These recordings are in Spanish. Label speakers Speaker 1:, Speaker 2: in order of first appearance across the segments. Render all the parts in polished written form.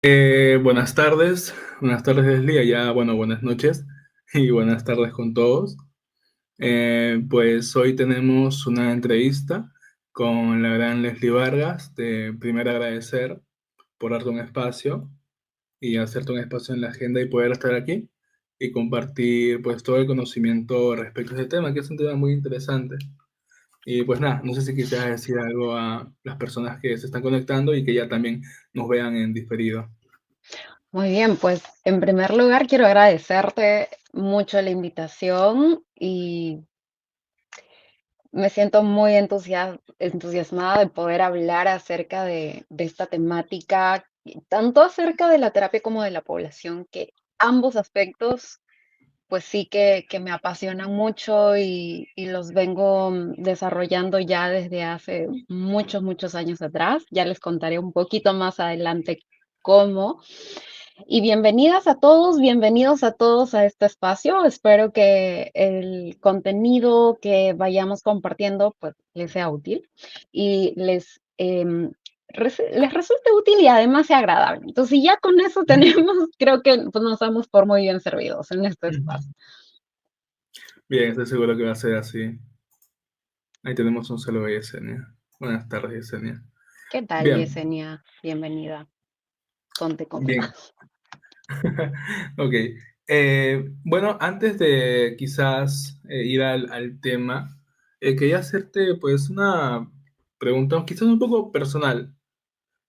Speaker 1: Buenas tardes Leslie, ya bueno, buenas noches y buenas tardes con todos. Pues hoy tenemos una entrevista con la gran Leslie Vargas. De primero agradecer por darte un espacio y hacerte un espacio en la agenda y poder estar aquí y compartir pues todo el conocimiento respecto a este tema, que es un tema muy interesante. Y pues nada, no sé si quisieras decir algo a las personas que se están conectando y que ya también nos vean en diferido.
Speaker 2: Muy bien, pues en primer lugar quiero agradecerte mucho la invitación y me siento muy entusiasmada de poder hablar acerca de esta temática, y tanto acerca de la terapia como de la población, que ambos aspectos pues sí que me apasionan mucho y los vengo desarrollando ya desde hace muchos años atrás. Ya les contaré un poquito más adelante cómo. Y bienvenidos a todos a este espacio. Espero que el contenido que vayamos compartiendo pues les sea útil y les resulte útil y además sea agradable. Entonces, si ya con eso tenemos, creo que pues, nos damos por muy bien servidos en este espacio.
Speaker 1: Bien, estoy seguro que va a ser así. Ahí tenemos un saludo a Yesenia. Buenas tardes, Yesenia.
Speaker 2: ¿Qué tal,
Speaker 1: Bien,
Speaker 2: Yesenia? Bienvenida. Ponte cómoda.
Speaker 1: bien. Ok. Bueno, antes de quizás ir al tema, quería hacerte pues una pregunta quizás un poco personal,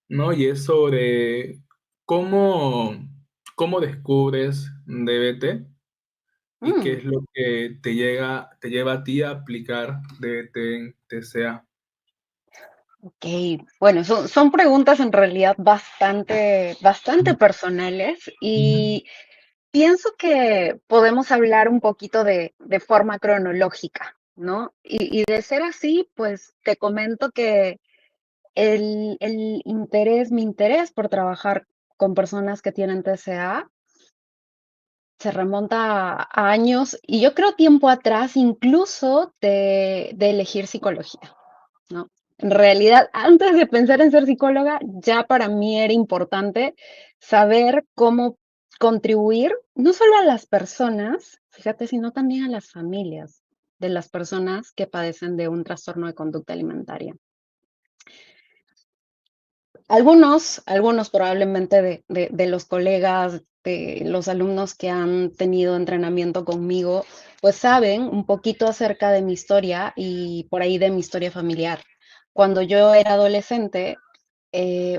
Speaker 1: ¿no? Y es sobre cómo, cómo descubres DBT y qué
Speaker 2: Mm.
Speaker 1: es lo que te lleva a ti a aplicar DBT en TCA.
Speaker 2: Ok, bueno, son preguntas en realidad bastante personales y pienso que podemos hablar un poquito de forma cronológica, ¿no? Y de ser así, pues te comento que mi interés por trabajar con personas que tienen TCA se remonta a años y yo creo tiempo atrás incluso de elegir psicología. ¿No? En realidad, antes de pensar en ser psicóloga, ya para mí era importante saber cómo contribuir no solo a las personas, fíjate, sino también a las familias de las personas que padecen de un trastorno de conducta alimentaria. Algunos probablemente de los colegas, de los alumnos que han tenido entrenamiento conmigo, pues saben un poquito acerca de mi historia y por ahí de mi historia familiar. Cuando yo era adolescente,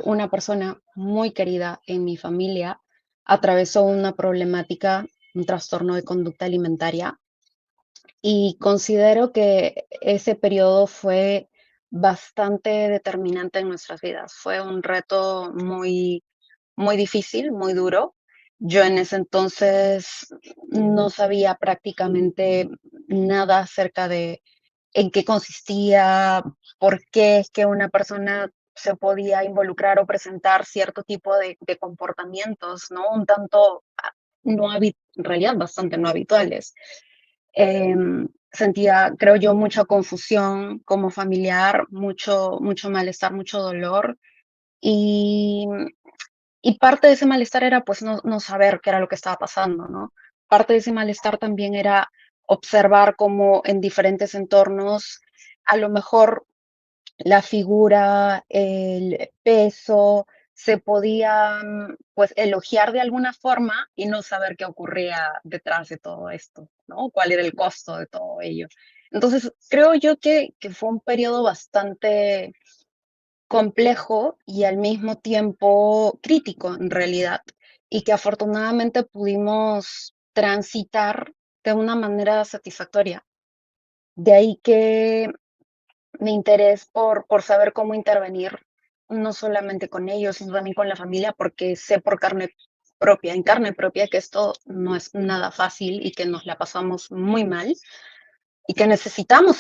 Speaker 2: una persona muy querida en mi familia atravesó una problemática, un trastorno de conducta alimentaria y considero que ese periodo fue bastante determinante en nuestras vidas. Fue un reto muy difícil, muy duro. Yo en ese entonces no sabía prácticamente nada acerca de en qué consistía, por qué es que una persona se podía involucrar o presentar cierto tipo de comportamientos, ¿no? Un tanto en realidad bastante no habituales. Sentía, creo yo, mucha confusión como familiar, mucho malestar, mucho dolor y, y parte de ese malestar era pues no saber qué era lo que estaba pasando, ¿no? Parte de ese malestar también era observar cómo en diferentes entornos a lo mejor la figura, el peso, se podían, pues, elogiar de alguna forma y no saber qué ocurría detrás de todo esto, ¿no? ¿Cuál era el costo de todo ello? Entonces, creo yo que fue un periodo bastante complejo y al mismo tiempo crítico, en realidad, y que afortunadamente pudimos transitar de una manera satisfactoria. De ahí que mi interés por saber cómo intervenir, no solamente con ellos, sino también con la familia, porque sé por en carne propia, que esto no es nada fácil y que nos la pasamos muy mal y que necesitamos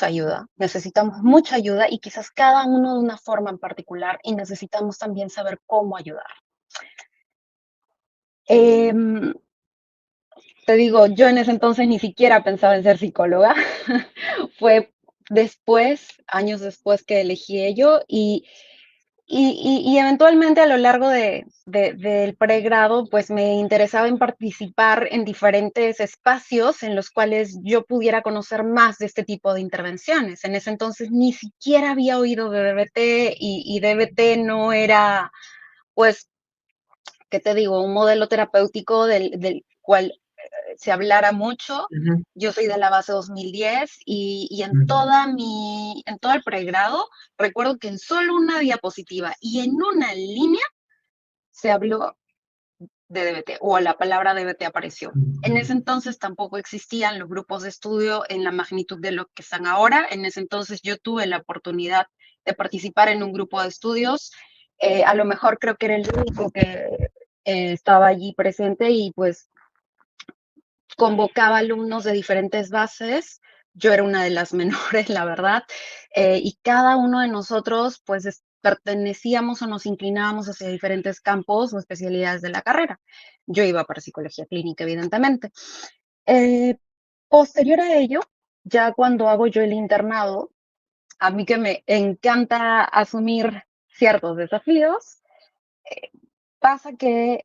Speaker 2: mucha ayuda y quizás cada uno de una forma en particular y necesitamos también saber cómo ayudar. Em, Te digo, yo en ese entonces ni siquiera pensaba en ser psicóloga. Fue después, años después que elegí ello y eventualmente a lo largo del pregrado, pues me interesaba en participar en diferentes espacios en los cuales yo pudiera conocer más de este tipo de intervenciones. En ese entonces ni siquiera había oído de DBT y DBT no era, pues, ¿qué te digo? Un modelo terapéutico del cual se hablara mucho.
Speaker 1: Ujú,
Speaker 2: Yo soy de la base 2010 y
Speaker 1: ujú,
Speaker 2: en todo el pregrado, recuerdo que en solo una diapositiva y en una línea se habló de DBT o la palabra DBT apareció. En ese
Speaker 1: ujú,
Speaker 2: entonces tampoco existían los grupos de estudio en la magnitud de lo que están ahora. En ese entonces yo tuve la oportunidad de participar en un grupo de estudios. A lo mejor creo que era el único que estaba allí presente y pues convocaba alumnos de diferentes bases. Yo era una de las menores, la verdad, y cada uno de nosotros, pues, pertenecíamos o nos inclinábamos hacia diferentes campos o especialidades de la carrera. Yo iba para psicología clínica, evidentemente. Eh, Posterior a ello, ya cuando hago yo el internado, a mí que me encanta asumir ciertos desafíos, pasa que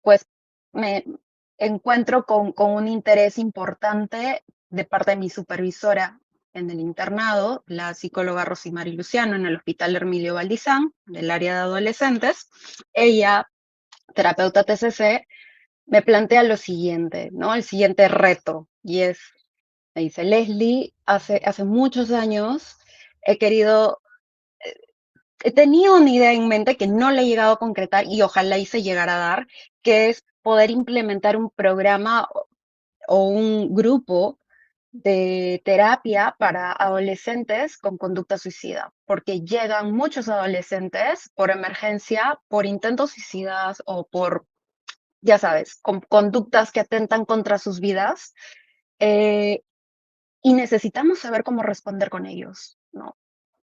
Speaker 2: pues me encuentro con un interés importante de parte de mi supervisora en el internado, la psicóloga Rosimari Luciano, en el Hospital Hermilio Valdizán, del área de adolescentes. Ella, terapeuta TCC, me plantea lo siguiente, ¿no? El siguiente reto, y es, me dice, Leslie, hace muchos años he querido, he tenido una idea en mente que no le he llegado a concretar y ojalá y se llegara a dar, que es poder implementar un programa o un grupo de terapia para adolescentes con conducta suicida, porque llegan muchos adolescentes por emergencia, por intentos suicidas o por, ya sabes, con conductas que atentan contra sus vidas, eh, y necesitamos saber cómo responder con ellos, ¿no?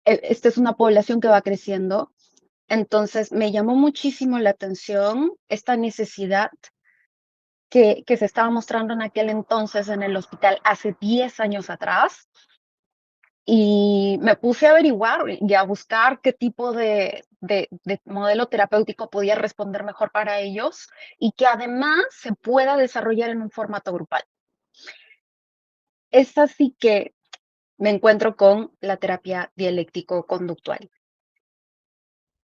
Speaker 2: Esta es una población que va creciendo, entonces me llamó muchísimo la atención esta necesidad que se estaba mostrando en aquel entonces en el hospital hace 10 años atrás, y me puse a averiguar y a buscar qué tipo de modelo terapéutico podía responder mejor para ellos y que además se pueda desarrollar en un formato grupal. Es así que me encuentro con la terapia dialéctico-conductual.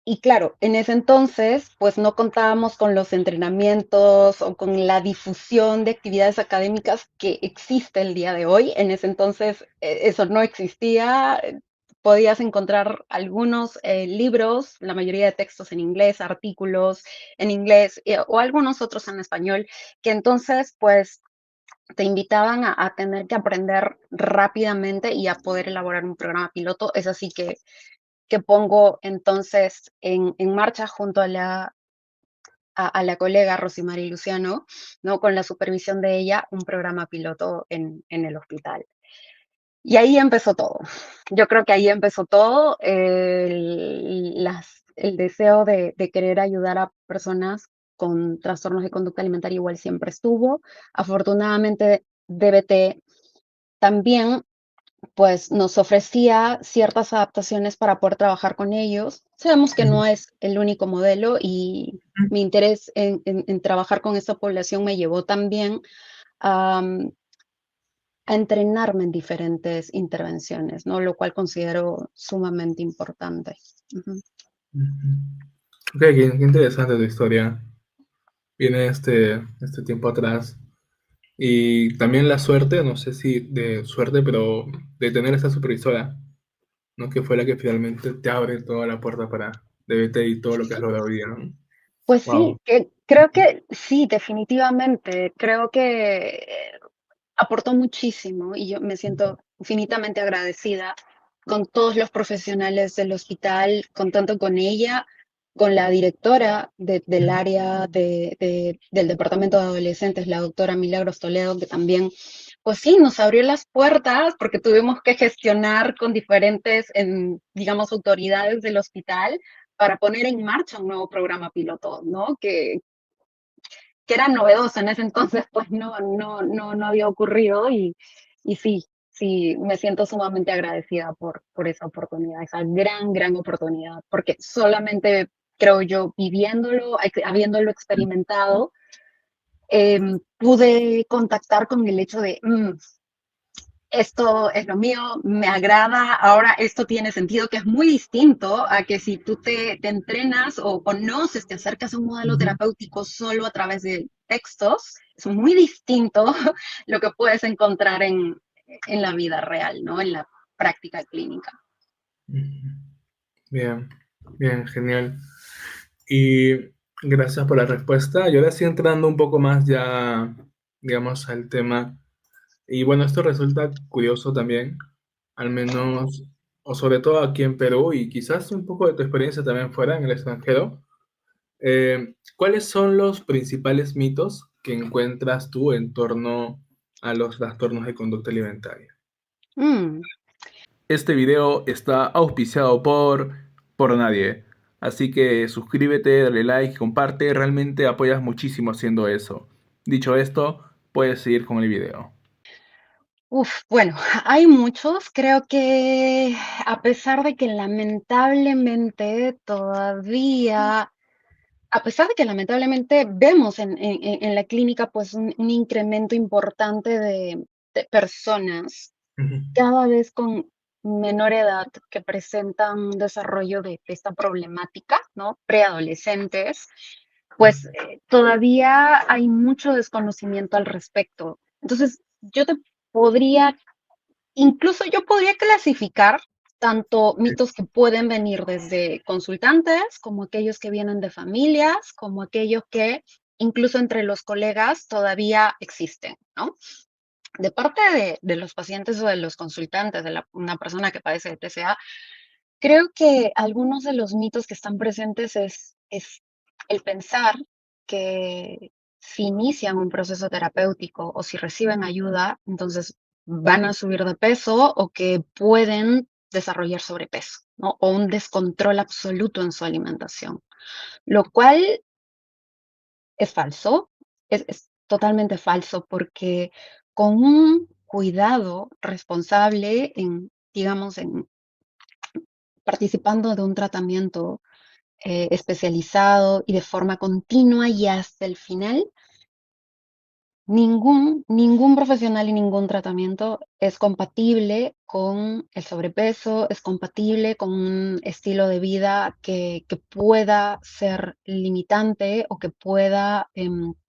Speaker 2: Y claro, en ese entonces, pues no contábamos con los entrenamientos o con la difusión de actividades académicas que existe el día de hoy. En ese entonces eso no existía. Podías encontrar algunos libros, la mayoría de textos en inglés, artículos en inglés o algunos otros en español, que entonces pues te invitaban a tener que aprender rápidamente y a poder elaborar un programa piloto. Es así que pongo entonces en marcha junto a la colega Rosimari Luciano, ¿no? Con la supervisión de ella, un programa piloto en el hospital. Y ahí empezó todo. Yo creo que ahí empezó todo, el deseo de querer ayudar a personas con trastornos de conducta alimentaria igual siempre estuvo. Afortunadamente, DBT también pues nos ofrecía ciertas adaptaciones para poder trabajar con ellos. Sabemos que
Speaker 1: ujú,
Speaker 2: no es el único modelo y mi interés en trabajar con esta población me llevó también a, a entrenarme en diferentes intervenciones, ¿no? Lo cual considero sumamente importante. Ujú.
Speaker 1: ujú. Ok, qué interesante tu historia. Viene este tiempo atrás. Y también la suerte, no sé si de suerte, pero de tener esta supervisora, ¿no? Que fue la que finalmente te abre toda la puerta para DBT y todo lo que has logrado hoy día, ¿no?
Speaker 2: Pues
Speaker 1: Wow.
Speaker 2: sí, que creo que sí, definitivamente. Creo que aportó muchísimo y yo me siento infinitamente agradecida con todos los profesionales del hospital, con tanto con ella, con la directora del área del departamento de adolescentes, la doctora Milagros Toledo, que también, pues sí, nos abrió las puertas porque tuvimos que gestionar con diferentes, digamos, autoridades del hospital para poner en marcha un nuevo programa piloto, ¿no? Que era novedoso en ese entonces, pues no había ocurrido y sí, sí, me siento sumamente agradecida por esa oportunidad, esa gran, gran oportunidad, porque solamente creo yo viviéndolo, habiéndolo experimentado, pude contactar con el hecho de, esto es lo mío, me agrada, ahora esto tiene sentido, que es muy distinto a que si tú te entrenas o conoces, te acercas a un modelo
Speaker 1: Ujú.
Speaker 2: terapéutico solo a través de textos, es muy distinto lo que puedes encontrar en la vida real, ¿no? En la práctica clínica.
Speaker 1: Bien, bien, genial. Y gracias por la respuesta. Y ahora sí entrando un poco más ya, digamos, al tema. Y bueno, esto resulta curioso también, al menos, o sobre todo aquí en Perú, y quizás un poco de tu experiencia también fuera en el extranjero. ¿Cuáles son los principales mitos que encuentras tú en torno a los trastornos de conducta alimentaria?
Speaker 2: Mm.
Speaker 1: Este video está auspiciado por nadie. Así que suscríbete, dale like, comparte, realmente apoyas muchísimo haciendo eso. Dicho esto, puedes seguir con el video.
Speaker 2: Uf, bueno, hay muchos. Creo que a pesar de que lamentablemente todavía a pesar de que lamentablemente vemos en la clínica, pues, un incremento importante de personas
Speaker 1: Ujú,
Speaker 2: cada vez con menor edad que presentan un desarrollo de esta problemática, ¿no? Preadolescentes, pues, todavía hay mucho desconocimiento al respecto. Entonces, podría incluso yo podría clasificar tanto mitos que pueden venir desde consultantes, como aquellos que vienen de familias, como aquellos que incluso entre los colegas todavía existen, ¿no? De parte de los pacientes o de los consultantes, de una persona que padece de TCA, creo que algunos de los mitos que están presentes es el pensar que si inician un proceso terapéutico o si reciben ayuda, entonces van a subir de peso o que pueden desarrollar sobrepeso, ¿no? O un descontrol absoluto en su alimentación, lo cual es falso, es totalmente falso porque con un cuidado responsable en, digamos, en participando de un tratamiento especializado y de forma continua y hasta el final, ningún profesional y ningún tratamiento es compatible con el sobrepeso, es compatible con un estilo de vida que pueda ser limitante o que pueda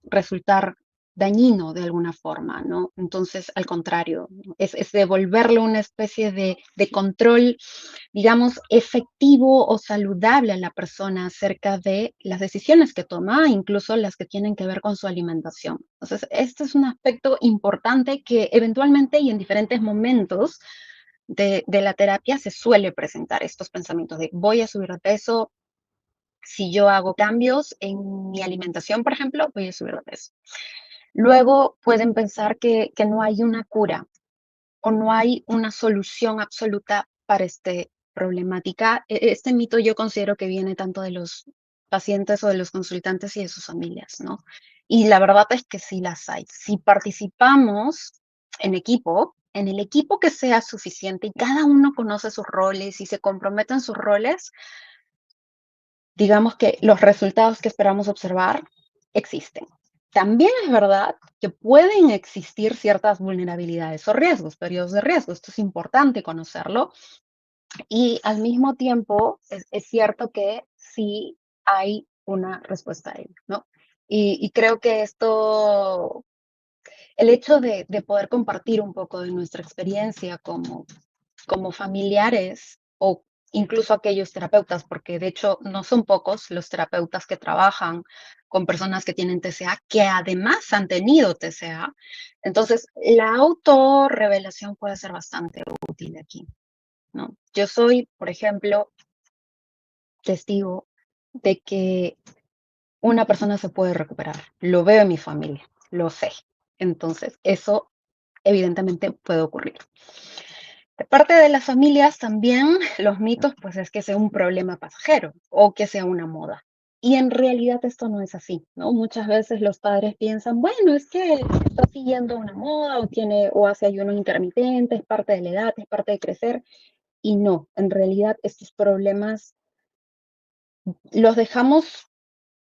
Speaker 2: resultar dañino de alguna forma, ¿no? Entonces, al contrario, ¿no? Es devolverle una especie de control, digamos, efectivo o saludable a la persona acerca de las decisiones que toma, incluso las que tienen que ver con su alimentación. Entonces, este es un aspecto importante que eventualmente y en diferentes momentos de la terapia se suele presentar estos pensamientos de voy a subir de peso, si yo hago cambios en mi alimentación, por ejemplo, voy a subir de peso. Luego pueden pensar que no hay una cura o no hay una solución absoluta para esta problemática. Este mito yo considero que viene tanto de los pacientes o de los consultantes y de sus familias, ¿no? Y la verdad es que sí las hay. Si participamos en equipo, en el equipo que sea suficiente y cada uno conoce sus roles y se compromete en sus roles, digamos que los resultados que esperamos observar existen. También es verdad que pueden existir ciertas vulnerabilidades o riesgos, periodos de riesgo. Esto es importante conocerlo. Y al mismo tiempo, es cierto que sí hay una respuesta a ello, ¿no? Y creo que esto, el hecho de poder compartir un poco de nuestra experiencia como familiares o incluso aquellos terapeutas, porque de hecho no son pocos los terapeutas que trabajan con personas que tienen TCA, que además han tenido TCA. Entonces, la autorrevelación puede ser bastante útil aquí, ¿no? Yo soy, por ejemplo, testigo de que una persona se puede recuperar. Lo veo en mi familia, lo sé. Entonces, eso evidentemente puede ocurrir. De parte de las familias también los mitos, pues es que sea un problema pasajero o que sea una moda. Y en realidad esto no es así, ¿no? Muchas veces los padres piensan, bueno, es que está siguiendo una moda o tiene o hace ayuno intermitente, es parte de la edad, es parte de crecer. Y no, en realidad estos problemas los dejamos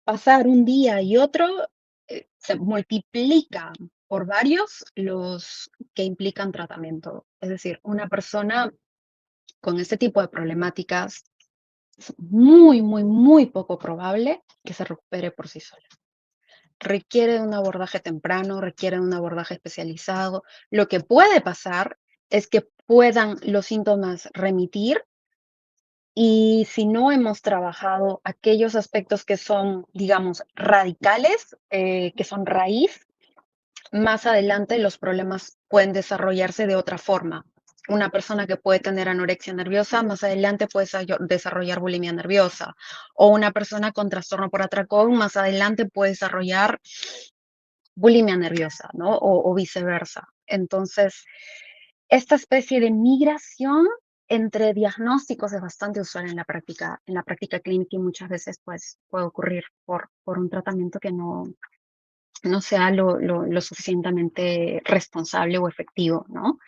Speaker 2: pasar un día y otro, se multiplican por varios los que implican tratamiento. Es decir, una persona con este tipo de problemáticas es muy, muy, muy poco probable que se recupere por sí sola. Requiere de un abordaje temprano, requiere de un abordaje especializado. Lo que puede pasar es que puedan los síntomas remitir y si no hemos trabajado aquellos aspectos que son, digamos, radicales, que son raíz, más adelante los problemas pueden desarrollarse de otra forma. Una persona que puede tener anorexia nerviosa, más adelante puede desarrollar bulimia nerviosa. O una persona con trastorno por atracón, más adelante puede desarrollar bulimia nerviosa, ¿no? O viceversa. Entonces, esta especie de migración entre diagnósticos es bastante usual en la práctica clínica y muchas veces pues, puede ocurrir por un tratamiento que no sea lo suficientemente responsable o efectivo, ¿no?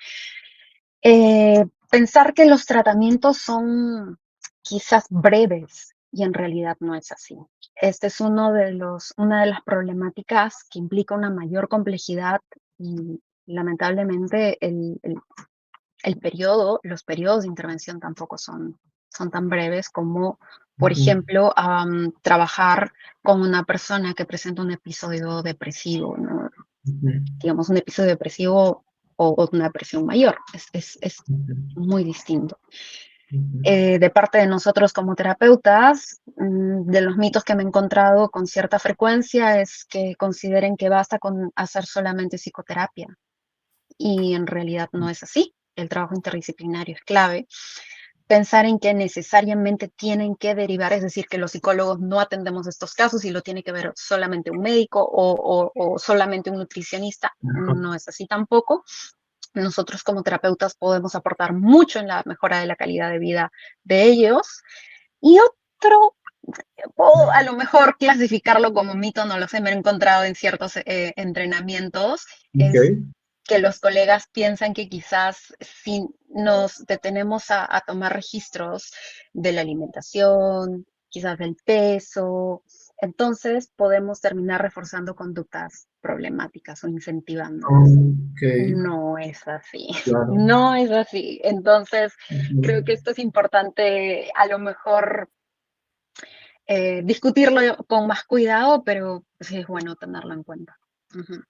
Speaker 2: Pensar que los tratamientos son quizás breves y en realidad no es así. Este es una de las problemáticas que implica una mayor complejidad y lamentablemente los periodos de intervención tampoco son tan breves como, por
Speaker 1: Ujú,
Speaker 2: ejemplo, trabajar con una persona que presenta un episodio depresivo, ¿no?
Speaker 1: ujú,
Speaker 2: Digamos, un episodio depresivo o una depresión mayor. Es
Speaker 1: ujú,
Speaker 2: muy distinto.
Speaker 1: ujú.
Speaker 2: De parte de nosotros como terapeutas, de los mitos que me he encontrado con cierta frecuencia es que consideren que basta con hacer solamente psicoterapia y en realidad no es así. El trabajo interdisciplinario es clave. Pensar en que necesariamente tienen que derivar, es decir, que los psicólogos no atendemos estos casos y lo tiene que ver solamente un médico o solamente un nutricionista,
Speaker 1: Ajá.
Speaker 2: no es así tampoco. Nosotros como terapeutas podemos aportar mucho en la mejora de la calidad de vida de ellos. Y otro, o a lo mejor clasificarlo como mito, no lo sé, me he encontrado en ciertos entrenamientos,
Speaker 1: Ok.
Speaker 2: es que los colegas piensan que quizás si nos detenemos a tomar registros de la alimentación, quizás del peso, entonces podemos terminar reforzando conductas problemáticas o incentivándolas.
Speaker 1: Ok,
Speaker 2: No es así,
Speaker 1: claro.
Speaker 2: no es así. Entonces,
Speaker 1: Ujú.
Speaker 2: creo que esto es importante a lo mejor discutirlo con más cuidado, pero sí es bueno tenerlo en cuenta. Ujú.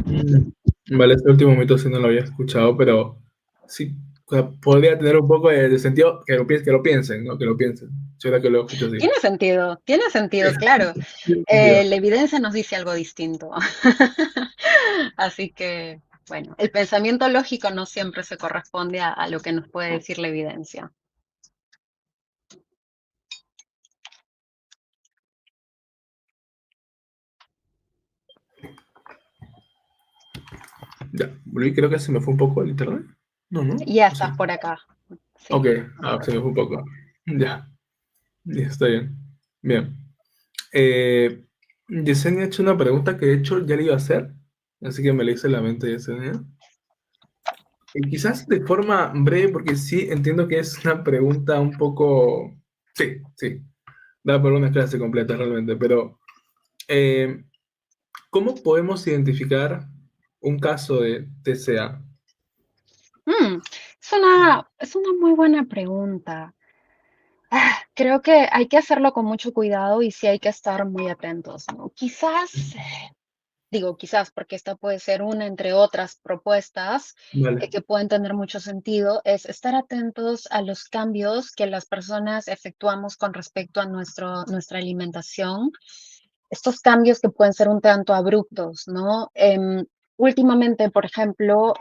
Speaker 1: Mm, Vale, este último mito sí no lo había escuchado, pero sí, o sea, podría tener un poco de sentido que lo piensen, ¿no? Que lo piensen. Si ahora que lo escucho así.
Speaker 2: Tiene sentido, claro.
Speaker 1: Tiene sentido.
Speaker 2: La evidencia nos dice algo distinto. Así que, bueno, el pensamiento lógico no siempre se corresponde a lo que nos puede decir la evidencia.
Speaker 1: Ya, volví, creo que se me fue un poco el internet. No, ¿no?
Speaker 2: Ya
Speaker 1: ¿O sí?
Speaker 2: estás por acá. Sí,
Speaker 1: Ok,
Speaker 2: ahora
Speaker 1: se me
Speaker 2: sí.
Speaker 1: fue un poco. Ya, ya está bien. Bien. Yesenia ha hecho una pregunta que de hecho ya le iba a hacer, así que me la hice en la mente, Yesenia. Quizás de forma breve, porque sí entiendo que es una pregunta un poco... Sí, sí, da por una clase completa realmente, pero eh, ¿cómo podemos identificar un caso de TCA?
Speaker 2: Mm, es una muy buena pregunta. Creo que hay que hacerlo con mucho cuidado y sí hay que estar muy atentos, ¿no? Quizás, digo quizás, porque esta puede ser una entre otras propuestas
Speaker 1: Vale.
Speaker 2: que pueden tener mucho sentido, es estar atentos a los cambios que las personas efectuamos con respecto a nuestra alimentación. Estos cambios que pueden ser un tanto abruptos, ¿no? Últimamente, por ejemplo,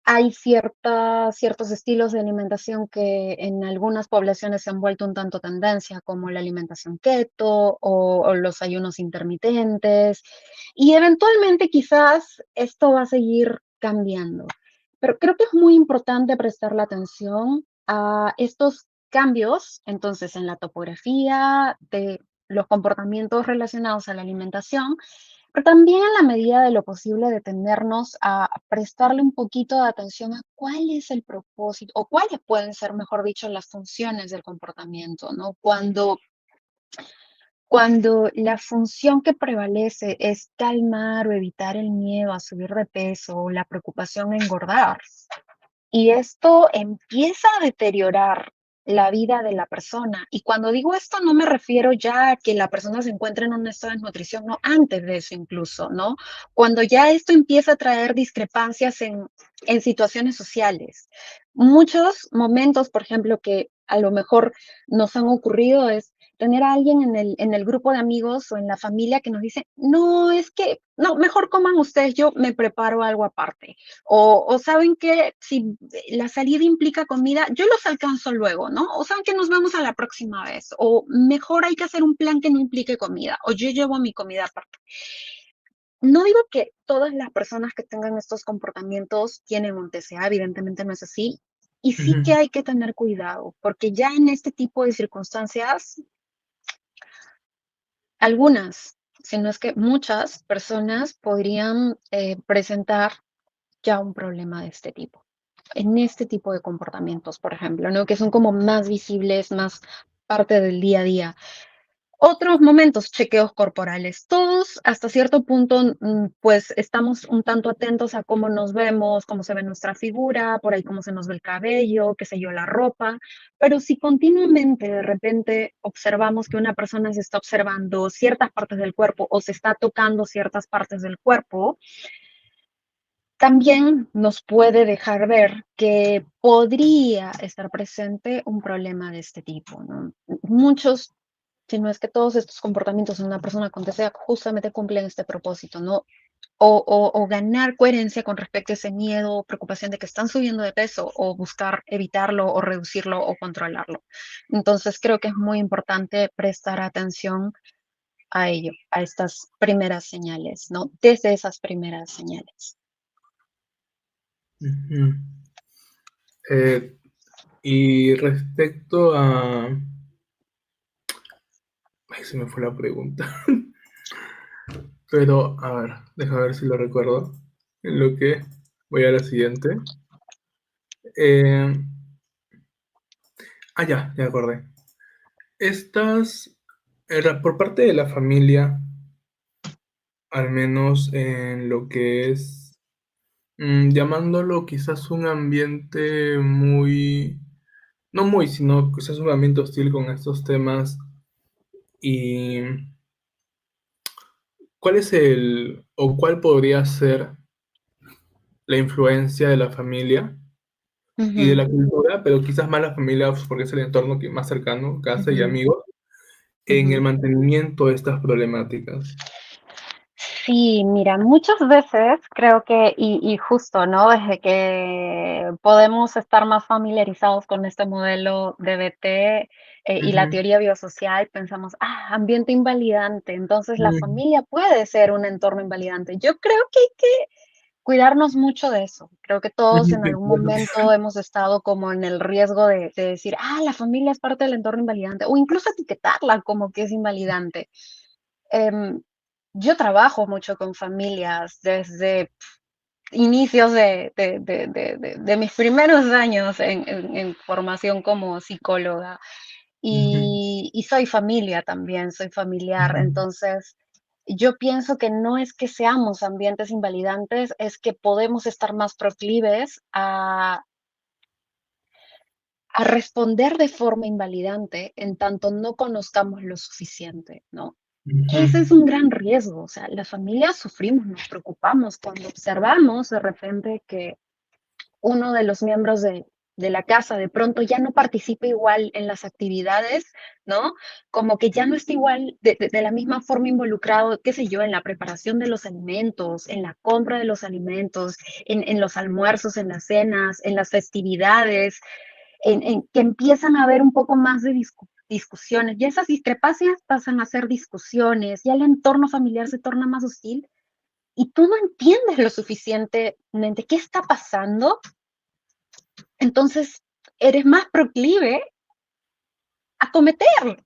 Speaker 2: hay ciertos estilos de alimentación que en algunas poblaciones se han vuelto un tanto tendencia, como la alimentación keto o los ayunos intermitentes, y eventualmente quizás esto va a seguir cambiando. Pero creo que es muy importante prestarle atención a estos cambios, entonces, en la topografía los comportamientos relacionados a la alimentación, pero también en la medida de lo posible detenernos a prestarle un poquito de atención a cuál es el propósito o cuáles pueden ser, mejor dicho, las funciones del comportamiento, ¿no? Cuando la función que prevalece es calmar o evitar el miedo a subir de peso o la preocupación a engordar, y esto empieza a deteriorar la vida de la persona. Y cuando digo esto, no me refiero ya a que la persona se encuentre en un estado de desnutrición, no, antes de eso incluso, ¿no? Cuando ya esto empieza a traer discrepancias en situaciones sociales. Muchos momentos, por ejemplo, que a lo mejor nos han ocurrido es tener a alguien en el grupo de amigos o en la familia que nos dice, no, es que, no, mejor coman ustedes, yo me preparo algo aparte. O saben que si la salida implica comida, yo los alcanzo luego, ¿no? O saben que nos vemos a la próxima vez. O mejor hay que hacer un plan que no implique comida. O yo llevo mi comida aparte. No digo que todas las personas que tengan estos comportamientos tienen un TCA, evidentemente no es así. Y sí que
Speaker 1: Ujú,
Speaker 2: hay que tener cuidado, porque ya en este tipo de circunstancias, algunas, si no es que muchas personas podrían presentar ya un problema de este tipo. En este tipo de comportamientos, por ejemplo, ¿no? Que son como más visibles, más parte del día a día. Otros momentos, chequeos corporales. Todos, hasta cierto punto, pues estamos un tanto atentos a cómo nos vemos, cómo se ve nuestra figura, por ahí cómo se nos ve el cabello, qué sé yo, la ropa. Pero si continuamente de repente observamos que una persona se está observando ciertas partes del cuerpo o se está tocando ciertas partes del cuerpo, también nos puede dejar ver que podría estar presente un problema de este tipo, ¿no? Muchos, si no es que todos estos comportamientos en una persona con TCA justamente cumplen este propósito, ¿no? O ganar coherencia con respecto a ese miedo o preocupación de que están subiendo de peso o buscar evitarlo o reducirlo o controlarlo. Entonces creo que es muy importante prestar atención a ello, a estas primeras señales, ¿no? Desde esas primeras señales.
Speaker 1: ujú. Eh, y respecto a... Ay, se me fue la pregunta. Pero, a ver, déjame ver si lo recuerdo. En lo que voy a la siguiente. Eh, ya acordé. Estas, por parte de la familia, al menos en lo que es, llamándolo quizás un ambiente muy, no muy, sino quizás un ambiente hostil con estos temas. ¿Y cuál es o cuál podría ser la influencia de la familia y de
Speaker 2: Ujú,
Speaker 1: la cultura, pero quizás más la familia, pues, porque es el entorno más cercano, casa y
Speaker 2: ujú,
Speaker 1: amigos, en el
Speaker 2: ujú.
Speaker 1: mantenimiento de estas problemáticas?
Speaker 2: Sí, mira, muchas veces creo que, y justo, ¿no? Desde que podemos estar más familiarizados con este modelo de BT y la
Speaker 1: Ujú,
Speaker 2: teoría biosocial, pensamos, ambiente invalidante, entonces la
Speaker 1: ujú.
Speaker 2: familia puede ser un entorno invalidante. Yo creo que hay que cuidarnos mucho de eso. Creo que todos en algún momento hemos estado como en el riesgo de decir, la familia es parte del entorno invalidante, o incluso etiquetarla como que es invalidante. Em, yo trabajo mucho con familias desde inicios de mis primeros años en formación como psicóloga
Speaker 1: Ujú,
Speaker 2: y soy familia también, soy familiar.
Speaker 1: ujú,
Speaker 2: Entonces, yo pienso que no es que seamos ambientes invalidantes, es que podemos estar más proclives a responder de forma invalidante en tanto no conozcamos lo suficiente, ¿no?
Speaker 1: ujú,
Speaker 2: Ese es un gran riesgo, o sea, las familias sufrimos, nos preocupamos cuando observamos de repente que uno de los miembros de la casa de pronto ya no participa igual en las actividades, ¿no? Como que ya no está igual de la misma forma involucrado, qué sé yo, en la preparación de los alimentos, en la compra de los alimentos, en los almuerzos, en las cenas, en las festividades, en que empiezan a haber un poco más de discusiones, y esas discrepancias pasan a ser discusiones, ya el entorno familiar se torna más hostil y tú no entiendes lo suficientemente qué está pasando, entonces eres más proclive a cometer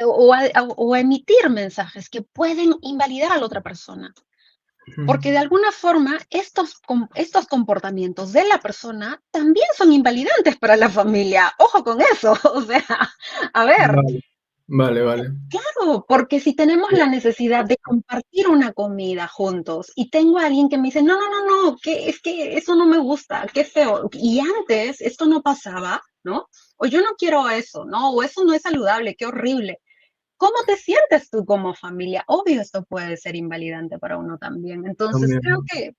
Speaker 2: o a emitir mensajes que pueden invalidar a la otra persona. Porque de alguna forma estos comportamientos de la persona también son invalidantes para la familia. Ojo con eso. O sea, a ver,
Speaker 1: Vale, vale, vale.
Speaker 2: claro, porque si tenemos la necesidad de compartir una comida juntos y tengo a alguien que me dice, no, no, no, no, que es que eso no me gusta, qué feo. Y antes esto no pasaba, ¿no? O yo no quiero eso, ¿no? O eso no es saludable, qué horrible. ¿Cómo te sientes tú como familia? Obvio, esto puede ser invalidante para uno también. Entonces, creo
Speaker 1: También.
Speaker 2: que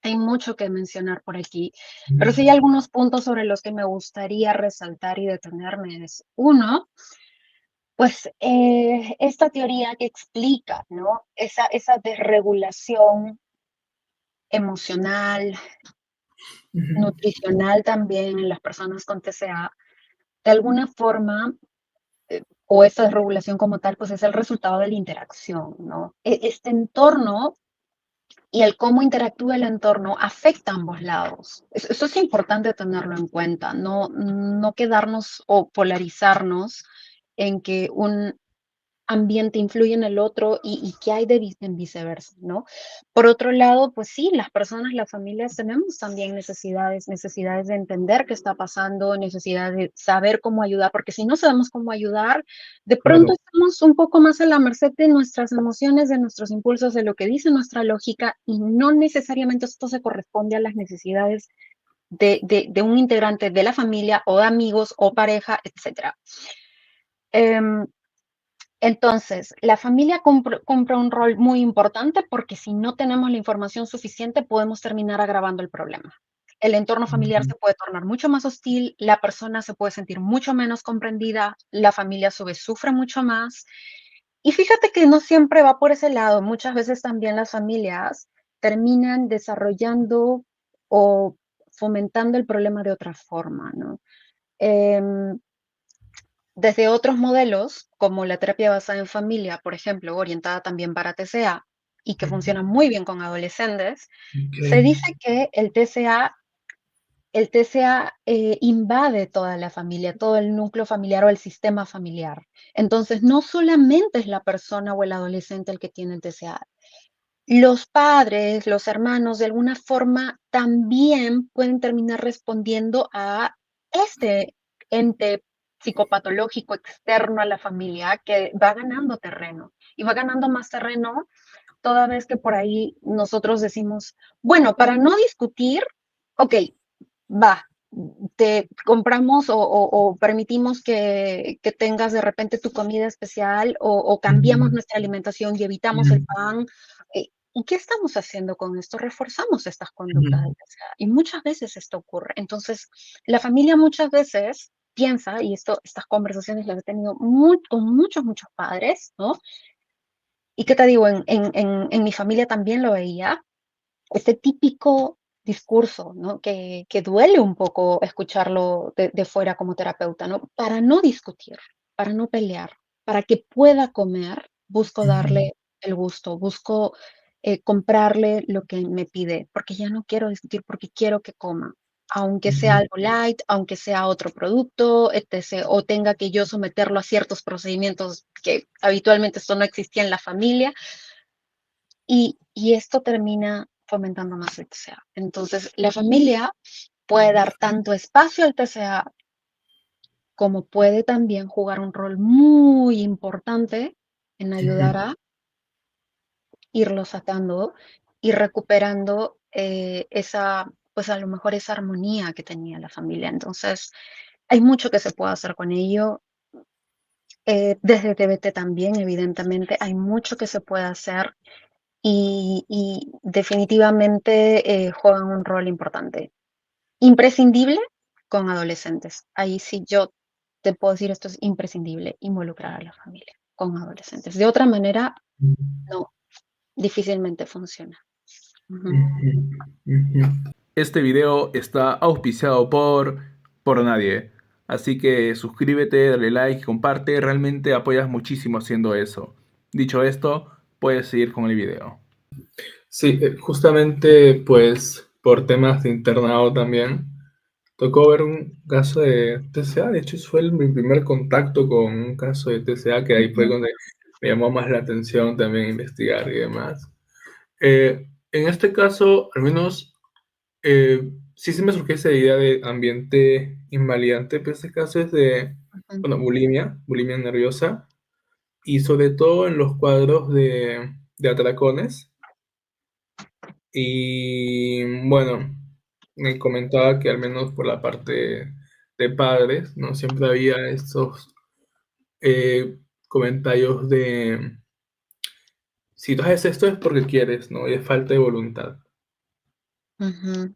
Speaker 2: hay mucho que mencionar por aquí, pero sí hay algunos puntos sobre los que me gustaría resaltar y detenerme. Es uno, pues esta teoría que explica, ¿no? Esa desregulación emocional,
Speaker 1: Ujú.
Speaker 2: nutricional también en las personas con TCA, de alguna forma o esta desregulación como tal, pues es el resultado de la interacción, ¿no? Este entorno y el cómo interactúa el entorno afecta a ambos lados. Eso es importante tenerlo en cuenta, no quedarnos o polarizarnos en que un ambiente influye en el otro y qué hay de en viceversa, ¿no? Por otro lado, pues sí, las personas, las familias tenemos también necesidades de entender qué está pasando, necesidad de saber cómo ayudar, porque si no sabemos cómo ayudar, de pronto
Speaker 1: Claro,
Speaker 2: estamos un poco más a la merced de nuestras emociones, de nuestros impulsos, de lo que dice nuestra lógica y no necesariamente esto se corresponde a las necesidades de un integrante de la familia o de amigos o pareja, etcétera. Em, entonces, la familia cumple un rol muy importante porque si no tenemos la información suficiente podemos terminar agravando el problema. El entorno familiar
Speaker 1: ujú,
Speaker 2: se puede tornar mucho más hostil, la persona se puede sentir mucho menos comprendida, la familia a su vez sufre mucho más. Y fíjate que no siempre va por ese lado, muchas veces también las familias terminan desarrollando o fomentando el problema de otra forma, ¿no? Em, Desde otros modelos, como la terapia basada en familia, por ejemplo, orientada también para TCA y que
Speaker 1: ujú.
Speaker 2: funciona muy bien con adolescentes,
Speaker 1: Ok.
Speaker 2: se dice que el TCA invade toda la familia, todo el núcleo familiar o el sistema familiar. Entonces, no solamente es la persona o el adolescente el que tiene el TCA. Los padres, los hermanos, de alguna forma también pueden terminar respondiendo a este ente psicopatológico externo a la familia que va ganando terreno y va ganando más terreno toda vez que por ahí nosotros decimos, bueno, para no discutir, ok, va, te compramos o permitimos que tengas de repente tu comida especial o cambiamos
Speaker 1: Ujú,
Speaker 2: nuestra alimentación y evitamos el
Speaker 1: ujú,
Speaker 2: pan. ¿Y qué estamos haciendo con esto? Reforzamos estas conductas del
Speaker 1: ujú,
Speaker 2: TCA y muchas veces esto ocurre. Entonces, la familia muchas veces piensa, y estas conversaciones las he tenido con muchos, muchos padres, ¿no? Y qué te digo, en mi familia también lo veía, este típico discurso, ¿no? Que duele un poco escucharlo de fuera como terapeuta, ¿no? Para no discutir, para no pelear, para que pueda comer, busco
Speaker 1: ujú,
Speaker 2: darle el gusto, busco comprarle lo que me pide, porque ya no quiero discutir, porque quiero que coma, aunque sea
Speaker 1: ujú,
Speaker 2: algo light, aunque sea otro producto, etc., o tenga que yo someterlo a ciertos procedimientos que habitualmente esto no existía en la familia, y esto termina fomentando más el TCA. Entonces, la familia puede dar tanto espacio al TCA como puede también jugar un rol muy importante en ayudar
Speaker 1: ujú.
Speaker 2: a irlo sacando y recuperando pues a lo mejor esa armonía que tenía la familia. Entonces, hay mucho que se puede hacer con ello. Desde TBT también, evidentemente, hay mucho que se puede hacer y definitivamente juegan un rol importante. Imprescindible con adolescentes. Ahí sí yo te puedo decir esto es imprescindible, involucrar a la familia con adolescentes. De otra manera, no, difícilmente funciona. Ujú.
Speaker 1: Ujú, ujú. Este video está auspiciado por nadie. Así que suscríbete, dale like, comparte. Realmente apoyas muchísimo haciendo eso. Dicho esto, puedes seguir con el video. Sí, justamente pues por temas de internado también, tocó ver un caso de TCA. De hecho, fue mi primer contacto con un caso de TCA, que ahí fue
Speaker 2: Ujú,
Speaker 1: donde me llamó más la atención también investigar y demás. En este caso, al menos, sí se me surgió esa idea de ambiente invalidante, pero este caso es de,
Speaker 2: ujú,
Speaker 1: bueno, bulimia nerviosa, y sobre todo en los cuadros de atracones. Y bueno, me comentaba que al menos por la parte de padres, ¿no? Siempre había estos comentarios de, si tú haces esto es porque quieres, ¿no? Y es falta de voluntad.
Speaker 2: ujú.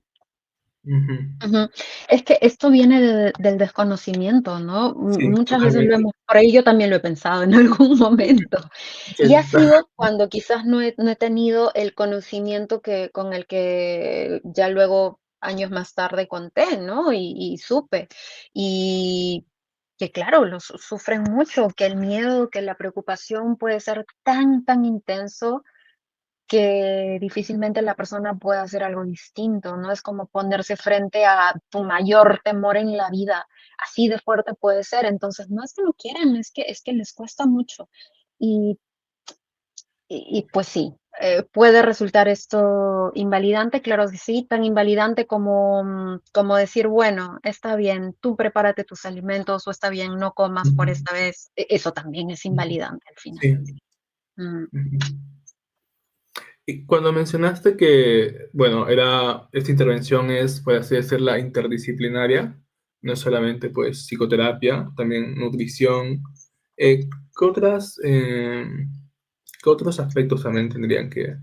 Speaker 1: Ujú.
Speaker 2: Ujú. Es que esto viene del desconocimiento, ¿no?
Speaker 1: Sí,
Speaker 2: Muchas veces lo
Speaker 1: totalmente.
Speaker 2: hemos por ahí yo también lo he pensado en algún momento. Y ha sido cuando quizás no he tenido el conocimiento que con el que ya luego, años más tarde conté, ¿no? Y supe. Y que claro, sufren mucho, que el miedo, que la preocupación puede ser tan, tan intenso que difícilmente la persona puede hacer algo distinto, ¿no? Es como ponerse frente a tu mayor temor en la vida, así de fuerte puede ser. Entonces, no es que no quieran, es que les cuesta mucho. Y y pues sí, puede resultar esto invalidante, claro que sí, tan invalidante como, como decir, bueno, está bien, tú prepárate tus alimentos o está bien, no comas por
Speaker 1: Ujú,
Speaker 2: esta vez. Eso también es
Speaker 1: ujú.
Speaker 2: invalidante al final.
Speaker 1: Sí.
Speaker 2: Mm,
Speaker 1: Ujú. Y cuando mencionaste que, bueno, esta intervención es, por así decirla, interdisciplinaria, no solamente pues psicoterapia, también nutrición, ¿qué qué otros aspectos también tendrían que...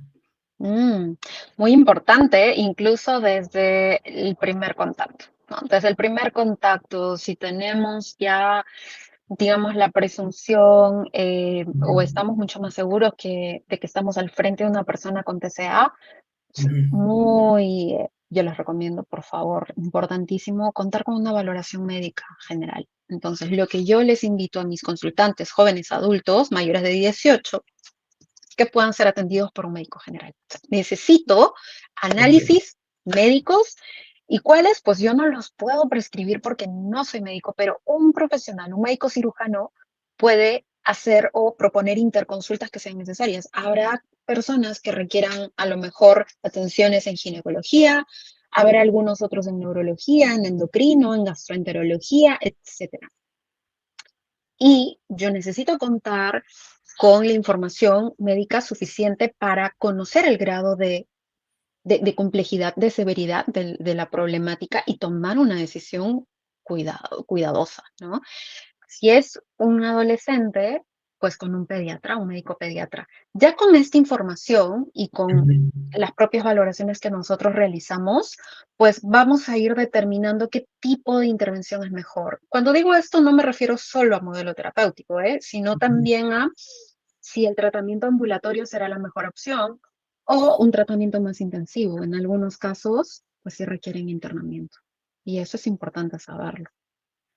Speaker 2: mm, muy importante, incluso desde el primer contacto, ¿no? Desde el primer contacto, si tenemos ya, digamos, la presunción, o
Speaker 1: Ujú,
Speaker 2: estamos mucho más seguros de que estamos al frente de una persona con TCA,
Speaker 1: ujú,
Speaker 2: yo les recomiendo, por favor, importantísimo, contar con una valoración médica general. Entonces, lo que yo les invito a mis consultantes, jóvenes adultos, mayores de 18, que puedan ser atendidos por un médico general. Necesito
Speaker 1: ok,
Speaker 2: análisis médicos y cuáles, pues yo no los puedo prescribir porque no soy médico, pero un profesional, un médico cirujano, puede hacer o proponer interconsultas que sean necesarias. Habrá personas que requieran a lo mejor atenciones en ginecología, habrá algunos otros en neurología, en endocrino, en gastroenterología, etcétera. Y yo necesito contar con la información médica suficiente para conocer el grado de complejidad, de severidad de la problemática y tomar una decisión cuidadosa, ¿no? Si es un adolescente, pues con un pediatra, un médico pediatra. Ya con esta información y con
Speaker 1: ujú,
Speaker 2: las propias valoraciones que nosotros realizamos, pues vamos a ir determinando qué tipo de intervención es mejor. Cuando digo esto, no me refiero solo a modelo terapéutico, sino
Speaker 1: ujú,
Speaker 2: también a si el tratamiento ambulatorio será la mejor opción o un tratamiento más intensivo. En algunos casos, pues sí requieren internamiento. Y eso es importante saberlo.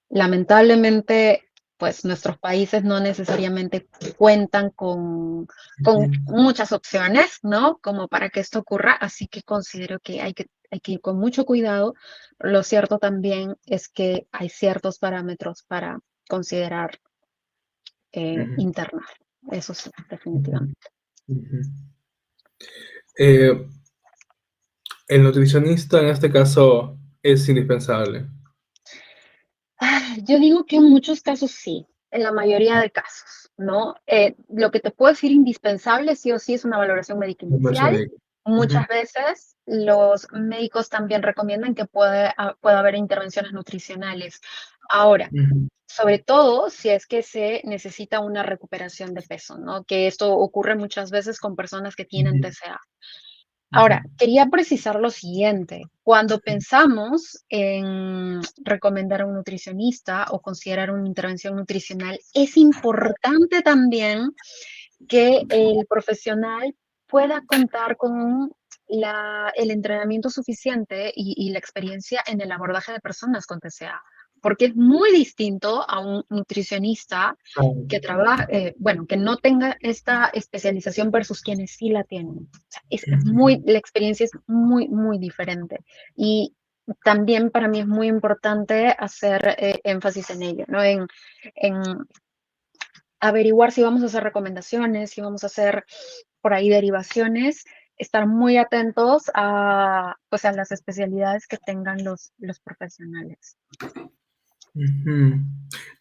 Speaker 2: Lamentablemente, pues nuestros países no necesariamente cuentan con
Speaker 1: ujú,
Speaker 2: muchas opciones, ¿no? Como para que esto ocurra, así que considero que hay que ir con mucho cuidado. Lo cierto también es que hay ciertos parámetros para considerar
Speaker 1: ujú,
Speaker 2: internar. Eso sí,
Speaker 1: ujú,
Speaker 2: definitivamente.
Speaker 1: ujú. Eh, el nutricionista en este caso es indispensable.
Speaker 2: Yo digo que en muchos casos sí, en la mayoría de casos, ¿no? Lo que te puedo decir indispensable, sí o sí, es una valoración médica
Speaker 1: La persona
Speaker 2: inicial.
Speaker 1: médica. Ujú,
Speaker 2: Muchas veces los médicos también recomiendan que pueda haber intervenciones nutricionales. Ahora,
Speaker 1: ujú,
Speaker 2: sobre todo si es que se necesita una recuperación de peso, ¿no? Que esto ocurre muchas veces con personas que tienen
Speaker 1: ujú,
Speaker 2: TCA.
Speaker 1: ujú,
Speaker 2: Ahora, quería precisar lo siguiente. Cuando pensamos en recomendar a un nutricionista o considerar una intervención nutricional, es importante también que el profesional pueda contar con el entrenamiento suficiente y la experiencia en el abordaje de personas con TCA, porque es muy distinto a un nutricionista que
Speaker 1: claro,
Speaker 2: trabaja, bueno, que no tenga esta especialización versus quienes sí la tienen. O sea,
Speaker 1: ujú,
Speaker 2: la experiencia es muy, muy diferente. Y también para mí es muy importante hacer énfasis en ello, ¿no? En averiguar si vamos a hacer recomendaciones, si vamos a hacer por ahí derivaciones, estar muy atentos a, pues, a las especialidades que tengan los profesionales.
Speaker 1: Ujú.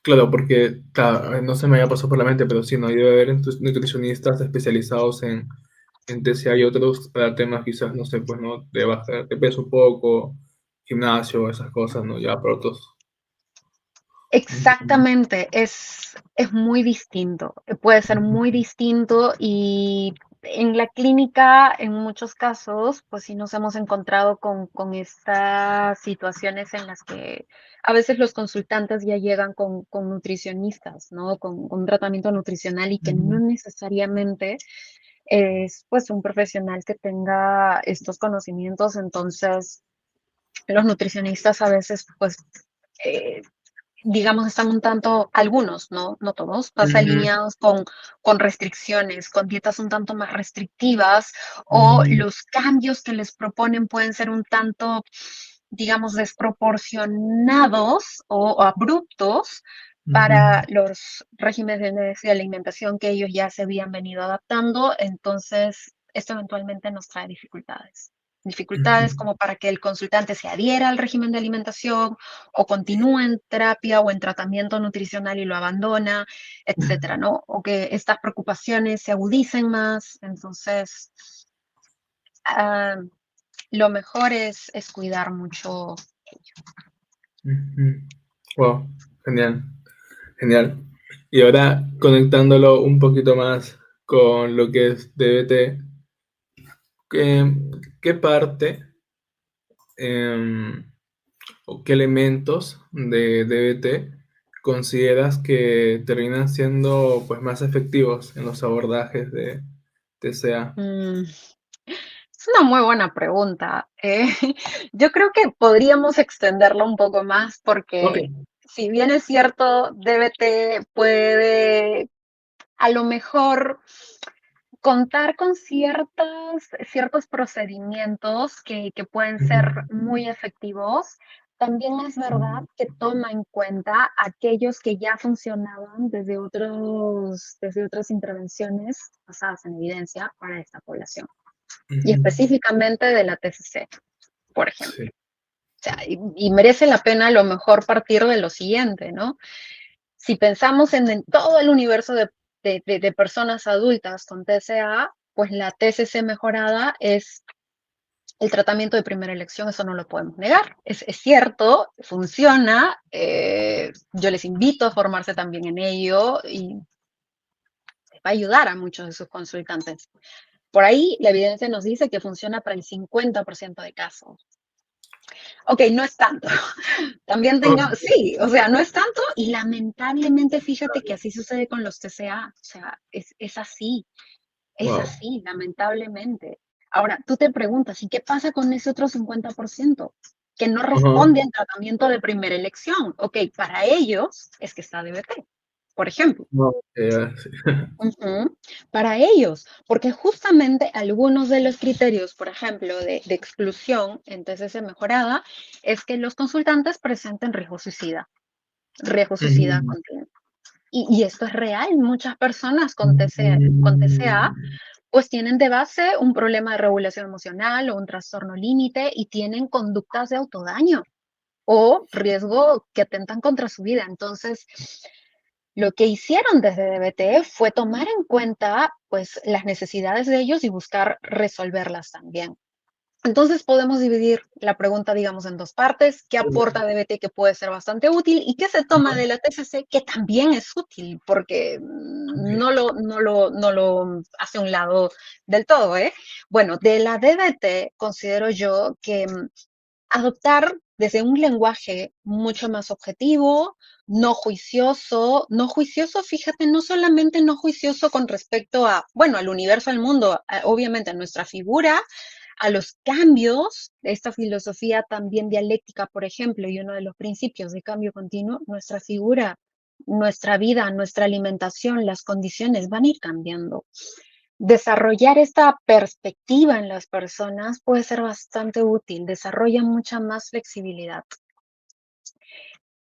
Speaker 1: Claro, porque claro, no se me había pasado por la mente, pero sí, no debe haber nutricionistas especializados en TCA y otros para temas quizás, no sé, pues, ¿no? De bajar de peso un poco, gimnasio, esas cosas, ¿no? Ya para otros. Ujú.
Speaker 2: Exactamente, es muy distinto, puede ser muy distinto y en la clínica, en muchos casos, pues sí nos hemos encontrado con estas situaciones en las que a veces los consultantes ya llegan con nutricionistas, ¿no? Con un tratamiento nutricional y que no
Speaker 1: Ujú.
Speaker 2: necesariamente es pues un profesional que tenga estos conocimientos, entonces los nutricionistas a veces pues eh, digamos, están un tanto, algunos, no todos, más
Speaker 1: Ujú.
Speaker 2: alineados con restricciones, con dietas un tanto más restrictivas, o
Speaker 1: Ujú.
Speaker 2: los cambios que les proponen pueden ser un tanto, digamos, desproporcionados o abruptos
Speaker 1: Ujú.
Speaker 2: para los regímenes de alimentación que ellos ya se habían venido adaptando, entonces esto eventualmente nos trae dificultades. Dificultades
Speaker 1: Ujú.
Speaker 2: como para que el consultante se adhiera al régimen de alimentación o continúa en terapia o en tratamiento nutricional y lo abandona, etcétera, ¿no? O que estas preocupaciones se agudicen más. Entonces, ah, lo mejor es cuidar mucho.
Speaker 1: Ujú. Wow, genial, genial. Y ahora conectándolo un poquito más con lo que es DBT, ¿qué, qué parte o qué elementos de DBT consideras que terminan siendo pues más efectivos en los abordajes de TCA?
Speaker 2: Mm, es una muy buena pregunta. Yo creo que podríamos extenderlo un poco más
Speaker 1: Ok.
Speaker 2: porque si bien es cierto, DBT puede a lo mejor contar con ciertos procedimientos que pueden
Speaker 1: Ujú.
Speaker 2: ser muy efectivos. También es verdad que toma en cuenta aquellos que ya funcionaban desde otras intervenciones basadas en evidencia para esta población, y
Speaker 1: Ujú.
Speaker 2: específicamente de la TCC, por ejemplo.
Speaker 1: Sí.
Speaker 2: O sea, y merece la pena a lo mejor partir de lo siguiente, ¿no? Si pensamos en todo el universo de personas adultas con TCA, pues la TCC mejorada es el tratamiento de primera elección, eso no lo podemos negar. Es cierto, funciona, yo les invito a formarse también en ello y va a ayudar a muchos de sus consultantes. Por ahí la evidencia nos dice que funciona para el 50% de casos. Ok, no es tanto. También
Speaker 1: Ok.
Speaker 2: tenga, sí, o sea, no es tanto y lamentablemente fíjate que así sucede con los TCA, o sea, es
Speaker 1: Wow.
Speaker 2: así, lamentablemente. Ahora, tú te preguntas, ¿y qué pasa con ese otro 50% que no
Speaker 1: Ajá.
Speaker 2: responde al tratamiento de primera elección? Ok, para ellos es que está DBT, por ejemplo.
Speaker 1: No, sí.
Speaker 2: Ujú. Para ellos, porque justamente algunos de los criterios, por ejemplo, de exclusión en TCC mejorada, es que los consultantes presenten riesgo suicida
Speaker 1: Ujú.
Speaker 2: continuo. Y esto es real, muchas personas con TCA
Speaker 1: Mm.
Speaker 2: pues tienen de base un problema de regulación emocional o un trastorno límite y tienen conductas de autodaño o riesgo que atentan contra su vida. Entonces, lo que hicieron desde DBT fue tomar en cuenta pues las necesidades de ellos y buscar resolverlas también. Entonces podemos dividir la pregunta, digamos, en dos partes. ¿Qué aporta DBT que puede ser bastante útil y qué se toma de la TCC que también es útil? Porque
Speaker 1: Ok.
Speaker 2: no lo hace a un lado del todo, ¿eh? Bueno, de la DBT considero yo que adoptar desde un lenguaje mucho más objetivo, no juicioso, fíjate, no solamente no juicioso con respecto a, bueno, al universo, al mundo, obviamente a nuestra figura, a los cambios, esta filosofía también dialéctica, por ejemplo, y uno de los principios de cambio continuo, nuestra figura, nuestra vida, nuestra alimentación, las condiciones van a ir cambiando. Desarrollar esta perspectiva en las personas puede ser bastante útil, desarrolla mucha más flexibilidad.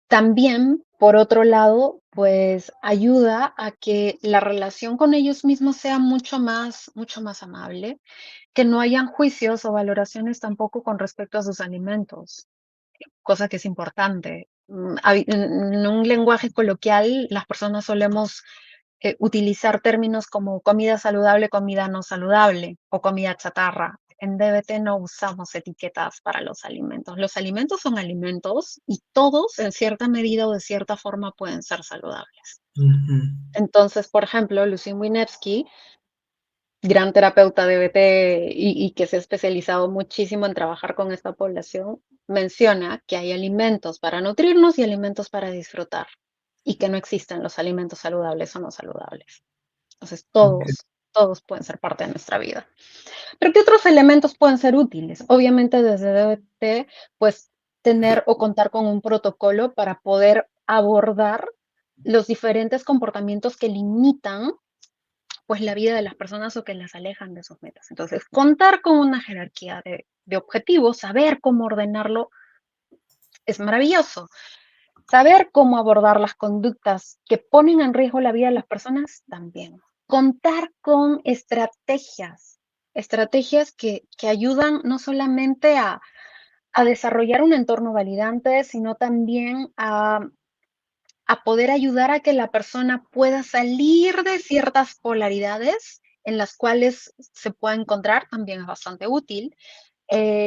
Speaker 2: También, por otro lado, pues ayuda a que la relación con ellos mismos sea mucho más amable, que no hayan juicios o valoraciones tampoco con respecto a sus alimentos, cosa que es importante. En un lenguaje coloquial, las personas solemos utilizar términos como comida saludable, comida no saludable o comida chatarra. En DBT no usamos etiquetas para los alimentos. Los alimentos son alimentos y todos, en cierta medida o de cierta forma, pueden ser saludables.
Speaker 1: Ujú.
Speaker 2: Entonces, por ejemplo, Lucien Winevsky, gran terapeuta DBT y que se ha especializado muchísimo en trabajar con esta población, menciona que hay alimentos para nutrirnos y alimentos para disfrutar y que no existen los alimentos saludables o no saludables. Entonces,
Speaker 1: Ok.
Speaker 2: todos pueden ser parte de nuestra vida. Pero, ¿qué otros elementos pueden ser útiles? Obviamente, desde DBT, pues, tener o contar con un protocolo para poder abordar los diferentes comportamientos que limitan, pues, la vida de las personas o que las alejan de sus metas. Entonces, contar con una jerarquía de objetivos, saber cómo ordenarlo es maravilloso. Saber cómo abordar las conductas que ponen en riesgo la vida de las personas, también. Contar con estrategias que ayudan no solamente a desarrollar un entorno validante, sino también a poder ayudar a que la persona pueda salir de ciertas polaridades en las cuales se pueda encontrar, también es bastante útil.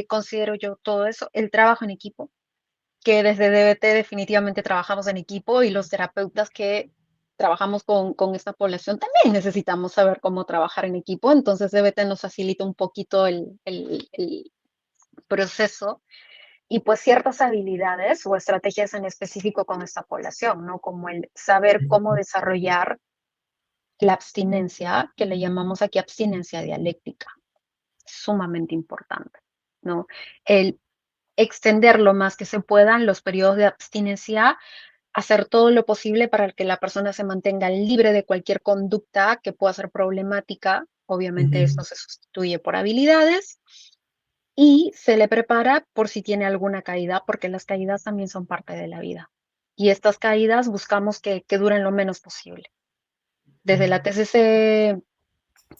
Speaker 2: Considero yo todo eso, el trabajo en equipo, que desde DBT definitivamente trabajamos en equipo y los terapeutas que trabajamos con esta población también necesitamos saber cómo trabajar en equipo. Entonces DBT nos facilita un poquito el proceso y pues ciertas habilidades o estrategias en específico con esta población, ¿no? Como el saber cómo desarrollar la abstinencia, que le llamamos aquí abstinencia dialéctica, sumamente importante, ¿no? El extender lo más que se puedan los periodos de abstinencia, hacer todo lo posible para que la persona se mantenga libre de cualquier conducta que pueda ser problemática. Obviamente
Speaker 1: Ujú.
Speaker 2: esto se sustituye por habilidades y se le prepara por si tiene alguna caída, porque las caídas también son parte de la vida. Y estas caídas buscamos que duren lo menos posible. Desde la TCC,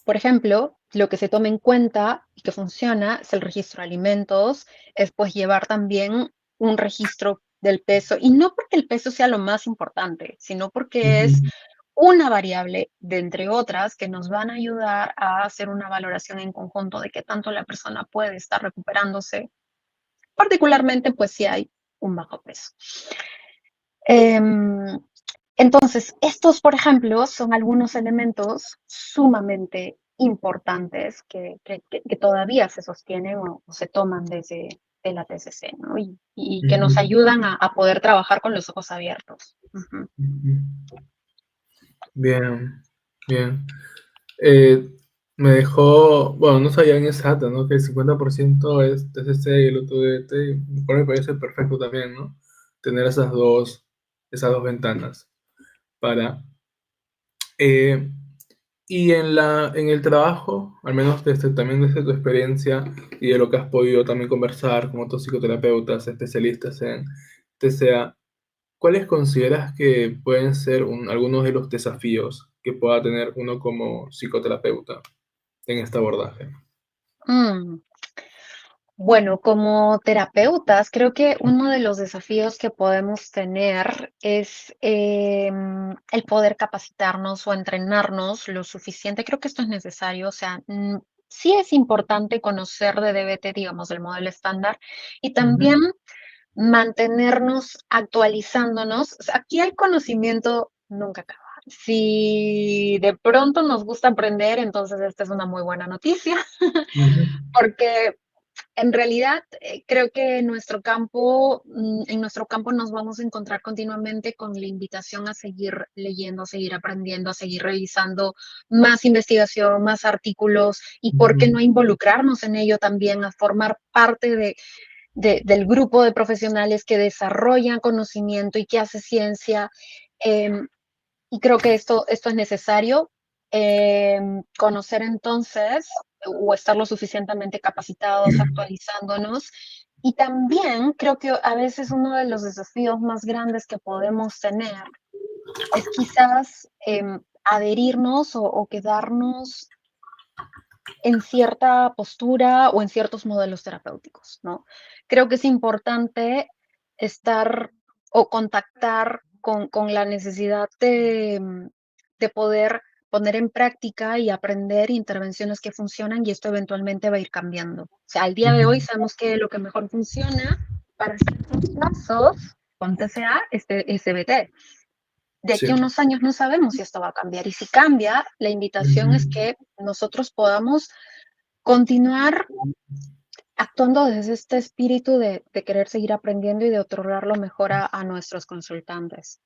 Speaker 2: por ejemplo, lo que se toma en cuenta y que funciona es el registro de alimentos, es pues llevar también un registro del peso, y no porque el peso sea lo más importante, sino porque es
Speaker 1: Ujú.
Speaker 2: una variable de entre otras que nos van a ayudar a hacer una valoración en conjunto de qué tanto la persona puede estar recuperándose, particularmente pues si hay un bajo peso. Em, entonces, estos, por ejemplo, son algunos elementos sumamente importantes que todavía se sostienen o se toman desde de la TCC, ¿no? Y que nos
Speaker 1: Ujú.
Speaker 2: ayudan a poder trabajar con los ojos abiertos. Ujú.
Speaker 1: Ujú. Bien, bien. Eh, Me dejó, bueno, no sabía en exacto, ¿no? Que el 50% es TCC y el otro DT, por me parece perfecto también, ¿no? Tener esas dos ventanas para... eh, y en el trabajo, al menos también desde tu experiencia y de lo que has podido también conversar con otros psicoterapeutas, especialistas en TCA, ¿cuáles consideras que pueden ser algunos de los desafíos que pueda tener uno como psicoterapeuta en este abordaje?
Speaker 2: Mm. Bueno, como terapeutas, creo que uno de los desafíos que podemos tener es el poder capacitarnos o entrenarnos lo suficiente. Creo que esto es necesario. O sea, sí es importante conocer de DBT, digamos, el modelo estándar y
Speaker 1: Ujú.
Speaker 2: también mantenernos actualizándonos. O sea, aquí el conocimiento nunca acaba. Si de pronto nos gusta aprender, entonces esta es una muy buena noticia,
Speaker 1: Ujú.
Speaker 2: porque en realidad, creo que en nuestro campo nos vamos a encontrar continuamente con la invitación a seguir leyendo, a seguir aprendiendo, a seguir revisando más investigación, más artículos y por qué
Speaker 1: Ujú.
Speaker 2: no involucrarnos en ello también, a formar parte del grupo de profesionales que desarrollan conocimiento y que hace ciencia. Em, y creo que esto es necesario. Conocer entonces o estar lo suficientemente capacitados, actualizándonos. Y también creo que a veces uno de los desafíos más grandes que podemos tener es quizás adherirnos o quedarnos en cierta postura o en ciertos modelos terapéuticos, ¿no? Creo que es importante estar o contactar con la necesidad de poder poner en práctica y aprender intervenciones que funcionan y esto eventualmente va a ir cambiando. O sea, al día de hoy
Speaker 1: Ujú.
Speaker 2: sabemos que lo que mejor funciona para ciertos casos con TCA es CBT. De
Speaker 1: Sí.
Speaker 2: aquí a unos años no sabemos si esto va a cambiar y si cambia, la invitación es
Speaker 1: Ujú.
Speaker 2: que nosotros podamos continuar actuando desde este espíritu de querer seguir aprendiendo y de otorgar lo mejor a nuestros consultantes.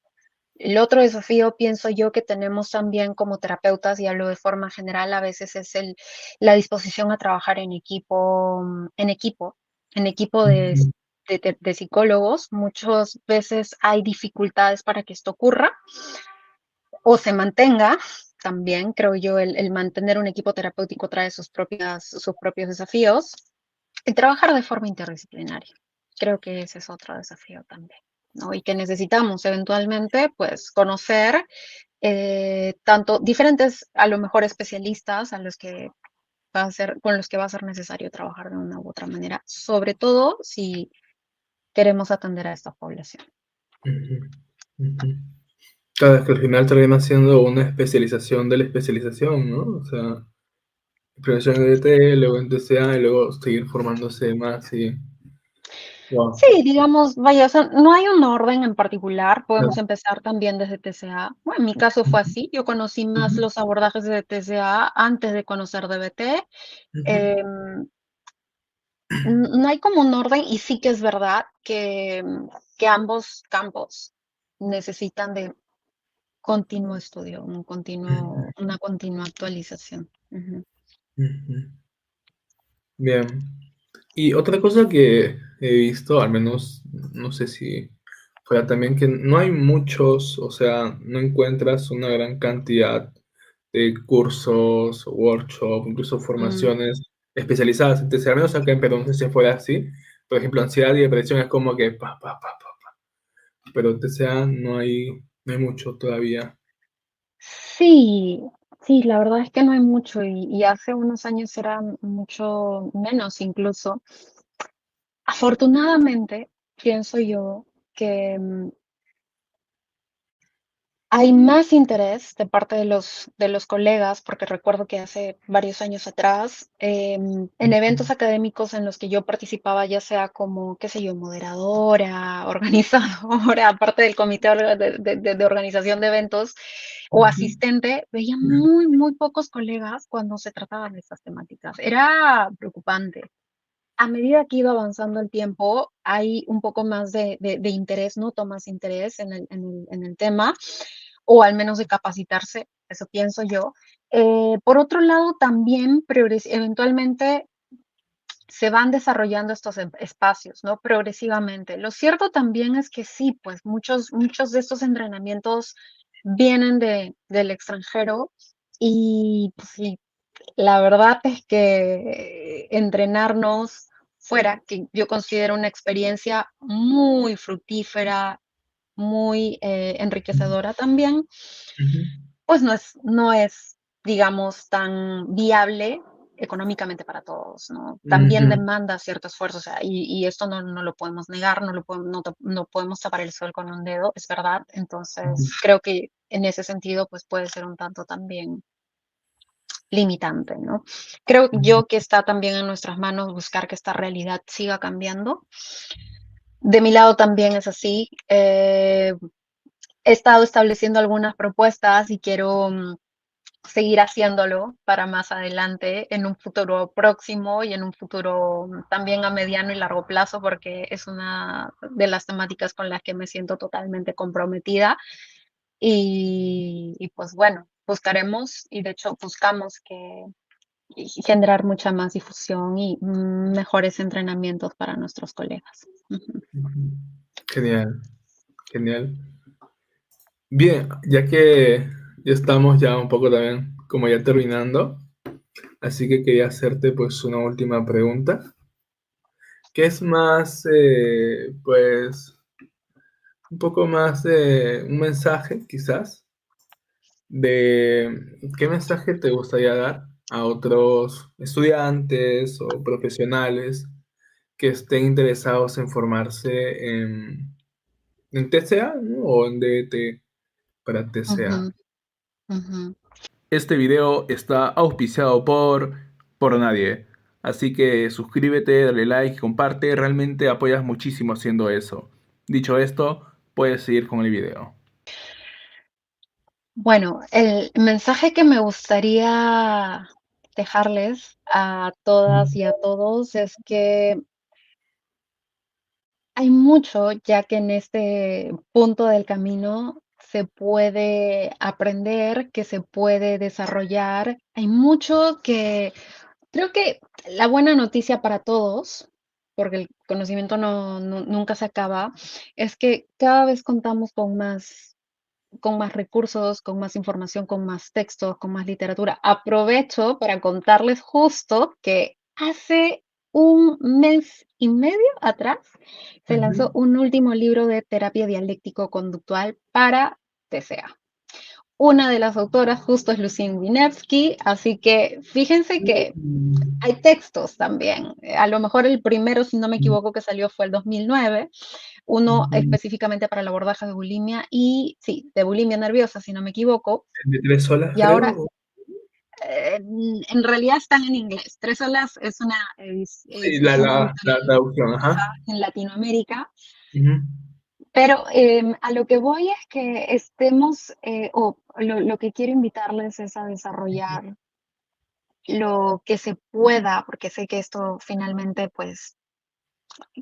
Speaker 2: El otro desafío, pienso yo, que tenemos también como terapeutas, y hablo de forma general, a veces es la disposición a trabajar en equipo
Speaker 1: Ujú.
Speaker 2: de psicólogos. Muchas veces hay dificultades para que esto ocurra o se mantenga. También creo yo, el mantener un equipo terapéutico trae sus propios desafíos. Y trabajar de forma interdisciplinaria. Creo que ese es otro desafío también, ¿no? Y que necesitamos eventualmente, pues, conocer tanto diferentes, a lo mejor especialistas a los que con los que va a ser necesario trabajar de una u otra manera, sobre todo si queremos atender a esta población.
Speaker 1: Ujú. Ujú. Claro, es que al final termina siendo una especialización de la especialización, ¿no? O sea, prevención en DT, luego en TCA y luego seguir formándose más y wow.
Speaker 2: Sí, digamos, vaya, o sea, no hay un orden en particular,
Speaker 1: Claro.
Speaker 2: podemos empezar también desde TCA. Bueno, en mi caso fue
Speaker 1: Ujú.
Speaker 2: así, yo conocí más
Speaker 1: Ujú.
Speaker 2: los abordajes de TCA antes de conocer DBT.
Speaker 1: Ujú.
Speaker 2: Em, no hay como un orden y sí que es verdad que ambos campos necesitan de continuo estudio,
Speaker 1: Ujú.
Speaker 2: una continua actualización. Ujú.
Speaker 1: Ujú. Bien. Y otra cosa que he visto, al menos no sé si fuera también que no hay muchos, o sea, no encuentras una gran cantidad de cursos, workshops, incluso
Speaker 2: Mm.
Speaker 1: formaciones especializadas. Entonces, al menos acá en Perú, no sé si fuera así. Por ejemplo, ansiedad y depresión es como que pero TCA no hay mucho todavía.
Speaker 2: Sí, sí, la verdad es que no hay mucho y hace unos años era mucho menos incluso. Afortunadamente, pienso yo que hay más interés de parte de los colegas, porque recuerdo que hace varios años atrás, en eventos académicos en los que yo participaba, ya sea como, qué sé yo, moderadora, organizadora, aparte del comité de organización de eventos o
Speaker 1: Ujú.
Speaker 2: asistente, veía muy, muy pocos colegas cuando se trataban de estas temáticas. Era preocupante. A medida que iba avanzando el tiempo, hay un poco más de interés, noto más interés en el tema, o al menos de capacitarse, eso pienso yo. Por otro lado, también eventualmente se van desarrollando estos espacios, ¿no? Progresivamente. Lo cierto también es que sí, pues muchos de estos entrenamientos vienen del extranjero y pues, sí, la verdad es que entrenarnos fuera, que yo considero una experiencia muy fructífera, muy enriquecedora también,
Speaker 1: Ujú.
Speaker 2: pues no es, digamos, tan viable económicamente para todos, ¿no? También
Speaker 1: Ujú.
Speaker 2: demanda cierto esfuerzo, o sea, y esto no lo podemos negar, no podemos tapar el sol con un dedo, es verdad.
Speaker 1: Ujú.
Speaker 2: Entonces, creo que en ese sentido, pues puede ser un tanto también limitante, ¿no? Creo
Speaker 1: Ujú.
Speaker 2: yo que está también en nuestras manos buscar que esta realidad siga cambiando. De mi lado también es así. He estado estableciendo algunas propuestas y quiero seguir haciéndolo para más adelante, en un futuro próximo y en un futuro también a mediano y largo plazo, porque es una de las temáticas con las que me siento totalmente comprometida. Y pues bueno, buscaremos y de hecho buscamos que y generar mucha más difusión y mejores entrenamientos para nuestros colegas. Ujú.
Speaker 1: Ujú. Genial, genial. Bien, ya que ya estamos ya un poco también como ya terminando, así que quería hacerte pues una última pregunta, que es más, pues, un poco más de un mensaje, quizás, de qué mensaje te gustaría dar a otros estudiantes o profesionales que estén interesados en formarse en TCA, ¿no? O en DT para TCA.
Speaker 2: Ujú, ujú.
Speaker 1: Este video está auspiciado por nadie. Así que suscríbete, dale like, comparte, realmente apoyas muchísimo haciendo eso. Dicho esto, puedes seguir con el video.
Speaker 2: Bueno, el mensaje que me gustaría dejarles a todas y a todos es que hay mucho, ya que en este punto del camino se puede aprender, que se puede desarrollar. Hay mucho que creo que la buena noticia para todos, porque el conocimiento nunca se acaba, es que cada vez contamos con más recursos, con más información, con más textos, con más literatura. Aprovecho para contarles justo que hace un mes y medio atrás se lanzó
Speaker 1: Ujú.
Speaker 2: un último libro de terapia dialéctico-conductual para TCA. Una de las autoras justo es Lucine Winevsky, así que fíjense que hay textos también. A lo mejor el primero, si no me equivoco, que salió fue el 2009, uno
Speaker 1: Ujú.
Speaker 2: específicamente para el abordaje de bulimia y sí, de bulimia nerviosa, si no me equivoco.
Speaker 1: De 3 olas,
Speaker 2: Y ahora,
Speaker 1: creo.
Speaker 2: en realidad están en inglés. Tres olas es una
Speaker 1: Sí, la
Speaker 2: editorial
Speaker 1: traducción,
Speaker 2: famosa
Speaker 1: ajá.
Speaker 2: en Latinoamérica,
Speaker 1: Ujú.
Speaker 2: pero a lo que voy es que estemos, o lo que quiero invitarles es a desarrollar lo que se pueda, porque sé que esto finalmente, pues,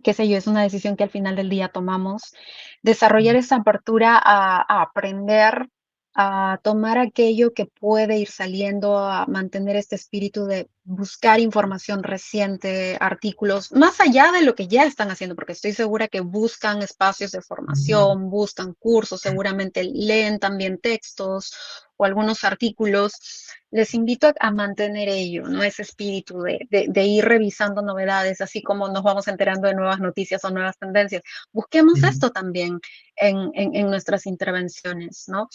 Speaker 2: qué sé yo, es una decisión que al final del día tomamos, desarrollar esa apertura a aprender, a tomar aquello que puede ir saliendo, a mantener este espíritu de buscar información reciente, artículos, más allá de lo que ya están haciendo, porque estoy segura que buscan espacios de
Speaker 1: Ujú.
Speaker 2: formación, buscan cursos, seguramente leen también textos o algunos artículos. Les invito a mantener ello, ¿no? Ese espíritu de ir revisando novedades, así como nos vamos enterando de nuevas noticias o nuevas tendencias. Busquemos
Speaker 1: Ujú.
Speaker 2: esto también en nuestras intervenciones, ¿no?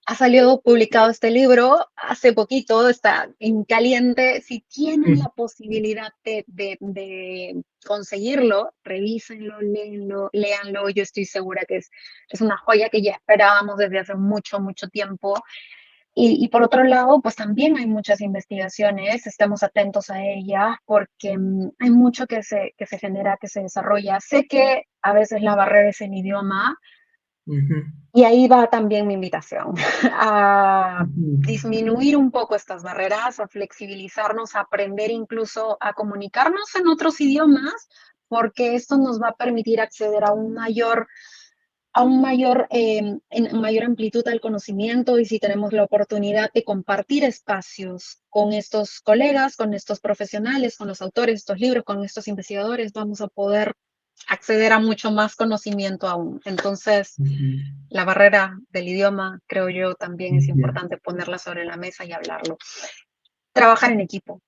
Speaker 2: Ha salido publicado este libro hace poquito, está en caliente. Si tienen la posibilidad de conseguirlo, revísenlo, léenlo, léanlo. Yo estoy segura que es una joya que ya esperábamos desde hace mucho, mucho tiempo. Y por otro lado, pues también hay muchas investigaciones, estemos atentos a ellas, porque hay mucho que se genera, que se desarrolla. Sé que a veces la barrera es el idioma,
Speaker 1: Ujú.
Speaker 2: y ahí va también mi invitación, a
Speaker 1: Ujú.
Speaker 2: disminuir un poco estas barreras, a flexibilizarnos, a aprender incluso a comunicarnos en otros idiomas, porque esto nos va a permitir acceder a un mayor, en mayor amplitud al conocimiento y si tenemos la oportunidad de compartir espacios con estos colegas, con estos profesionales, con los autores de estos libros, con estos investigadores, vamos a poder acceder a mucho más conocimiento aún. Entonces,
Speaker 1: Ujú.
Speaker 2: la barrera del idioma, creo yo, también es
Speaker 1: Ujú.
Speaker 2: importante ponerla sobre la mesa y hablarlo. Trabajar en equipo.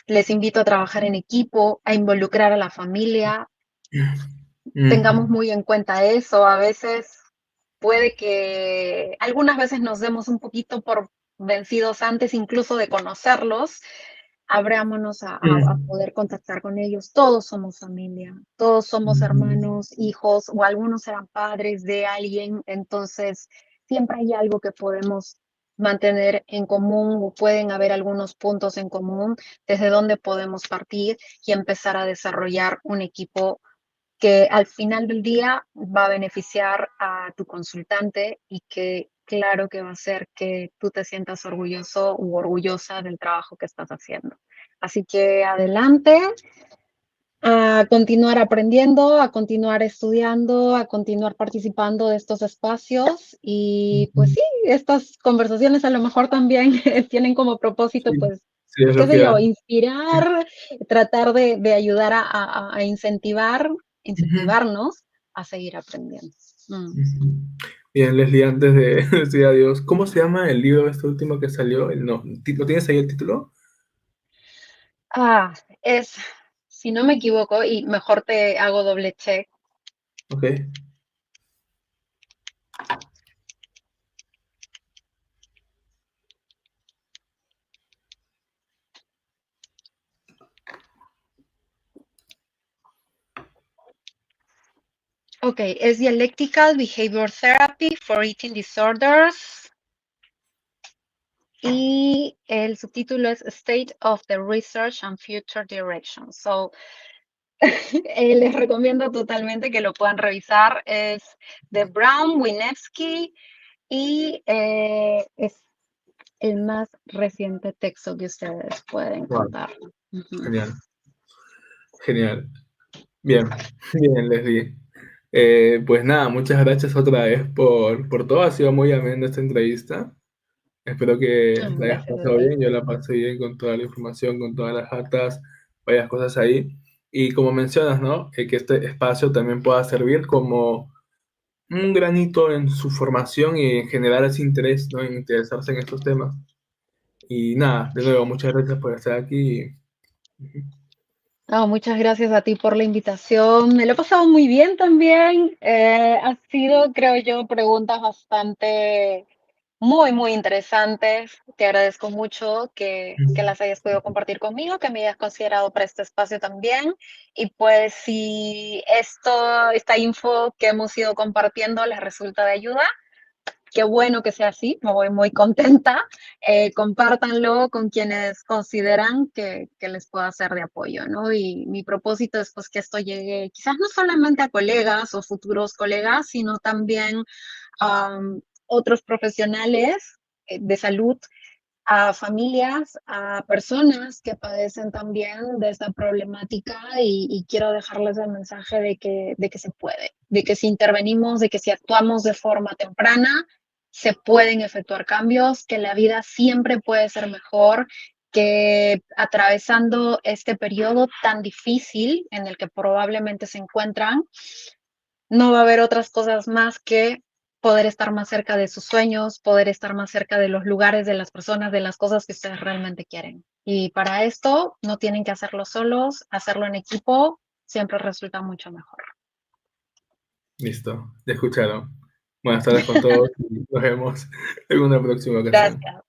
Speaker 2: Les invito a trabajar en equipo, a involucrar a la familia,
Speaker 1: Ujú.
Speaker 2: tengamos muy en cuenta eso. A veces puede que algunas veces nos demos un poquito por vencidos antes incluso de conocerlos. Abrámonos a
Speaker 1: Mm.
Speaker 2: poder contactar con ellos. Todos somos familia, todos somos
Speaker 1: Ujú.
Speaker 2: hermanos, hijos o algunos serán padres de alguien. Entonces, siempre hay algo que podemos mantener en común o pueden haber algunos puntos en común desde donde podemos partir y empezar a desarrollar un equipo que al final del día va a beneficiar a tu consultante y que claro que va a hacer que tú te sientas orgulloso u orgullosa del trabajo que estás haciendo. Así que adelante, a continuar aprendiendo, a continuar estudiando, a continuar participando de estos espacios y pues
Speaker 1: Ujú.
Speaker 2: sí, estas conversaciones a lo mejor también tienen como propósito
Speaker 1: Sí,
Speaker 2: pues
Speaker 1: sí, es
Speaker 2: qué
Speaker 1: lo
Speaker 2: sé
Speaker 1: que
Speaker 2: yo,
Speaker 1: iba.
Speaker 2: inspirar, tratar de ayudar a
Speaker 1: Ujú.
Speaker 2: incentivarnos a seguir aprendiendo. Mm.
Speaker 1: Ujú. Bien, Leslie, antes de decir adiós, ¿cómo se llama el libro este último que salió? No, ¿lo tienes ahí el título?
Speaker 2: Ah, es, si no me equivoco, y mejor te hago doble check.
Speaker 1: Ok.
Speaker 2: Ok, es Dialectical Behavior Therapy for Eating Disorders y el subtítulo es State of the Research and Future Direction. So, les recomiendo totalmente que lo puedan revisar. Es de Brown, Winevsky y es el más reciente texto que ustedes pueden
Speaker 1: Wow,
Speaker 2: contar. Ujú.
Speaker 1: genial, genial. Bien, bien, Leslie. Pues nada, muchas gracias otra vez por todo. Ha sido muy amena esta entrevista. Espero que la hayas
Speaker 2: Gracias a
Speaker 1: pasado
Speaker 2: ti.
Speaker 1: bien. Yo la pasé bien con toda la información, con todas las actas, varias cosas ahí. Y como mencionas, ¿no? Que este espacio también pueda servir como un granito en su formación y en generar ese interés, ¿no? En interesarse en estos temas. Y nada, de nuevo, muchas gracias por estar aquí.
Speaker 2: No, muchas gracias a ti por la invitación. Me lo he pasado muy bien también. Ha sido, creo yo, preguntas bastante muy interesantes. Te agradezco mucho que las hayas podido compartir conmigo, que me hayas considerado para este espacio también. Y pues si esta info que hemos ido compartiendo les resulta de ayuda, qué bueno que sea así, me voy muy contenta. Compártanlo con quienes consideran que les pueda ser de apoyo, ¿no? Y mi propósito es pues que esto llegue quizás no solamente a colegas o futuros colegas, sino también a otros profesionales de salud, a familias, a personas que padecen también de esta problemática y quiero dejarles el mensaje de que se puede, de que si intervenimos, de que si actuamos de forma temprana, se pueden efectuar cambios, que la vida siempre puede ser mejor, que atravesando este periodo tan difícil en el que probablemente se encuentran, no va a haber otras cosas más que poder estar más cerca de sus sueños, poder estar más cerca de los lugares, de las personas, de las cosas que ustedes realmente quieren. Y para esto no tienen que hacerlo solos, hacerlo en equipo siempre resulta mucho mejor.
Speaker 1: Listo, ya escucharon. Buenas tardes con todos y nos vemos en una próxima ocasión.
Speaker 2: Gracias.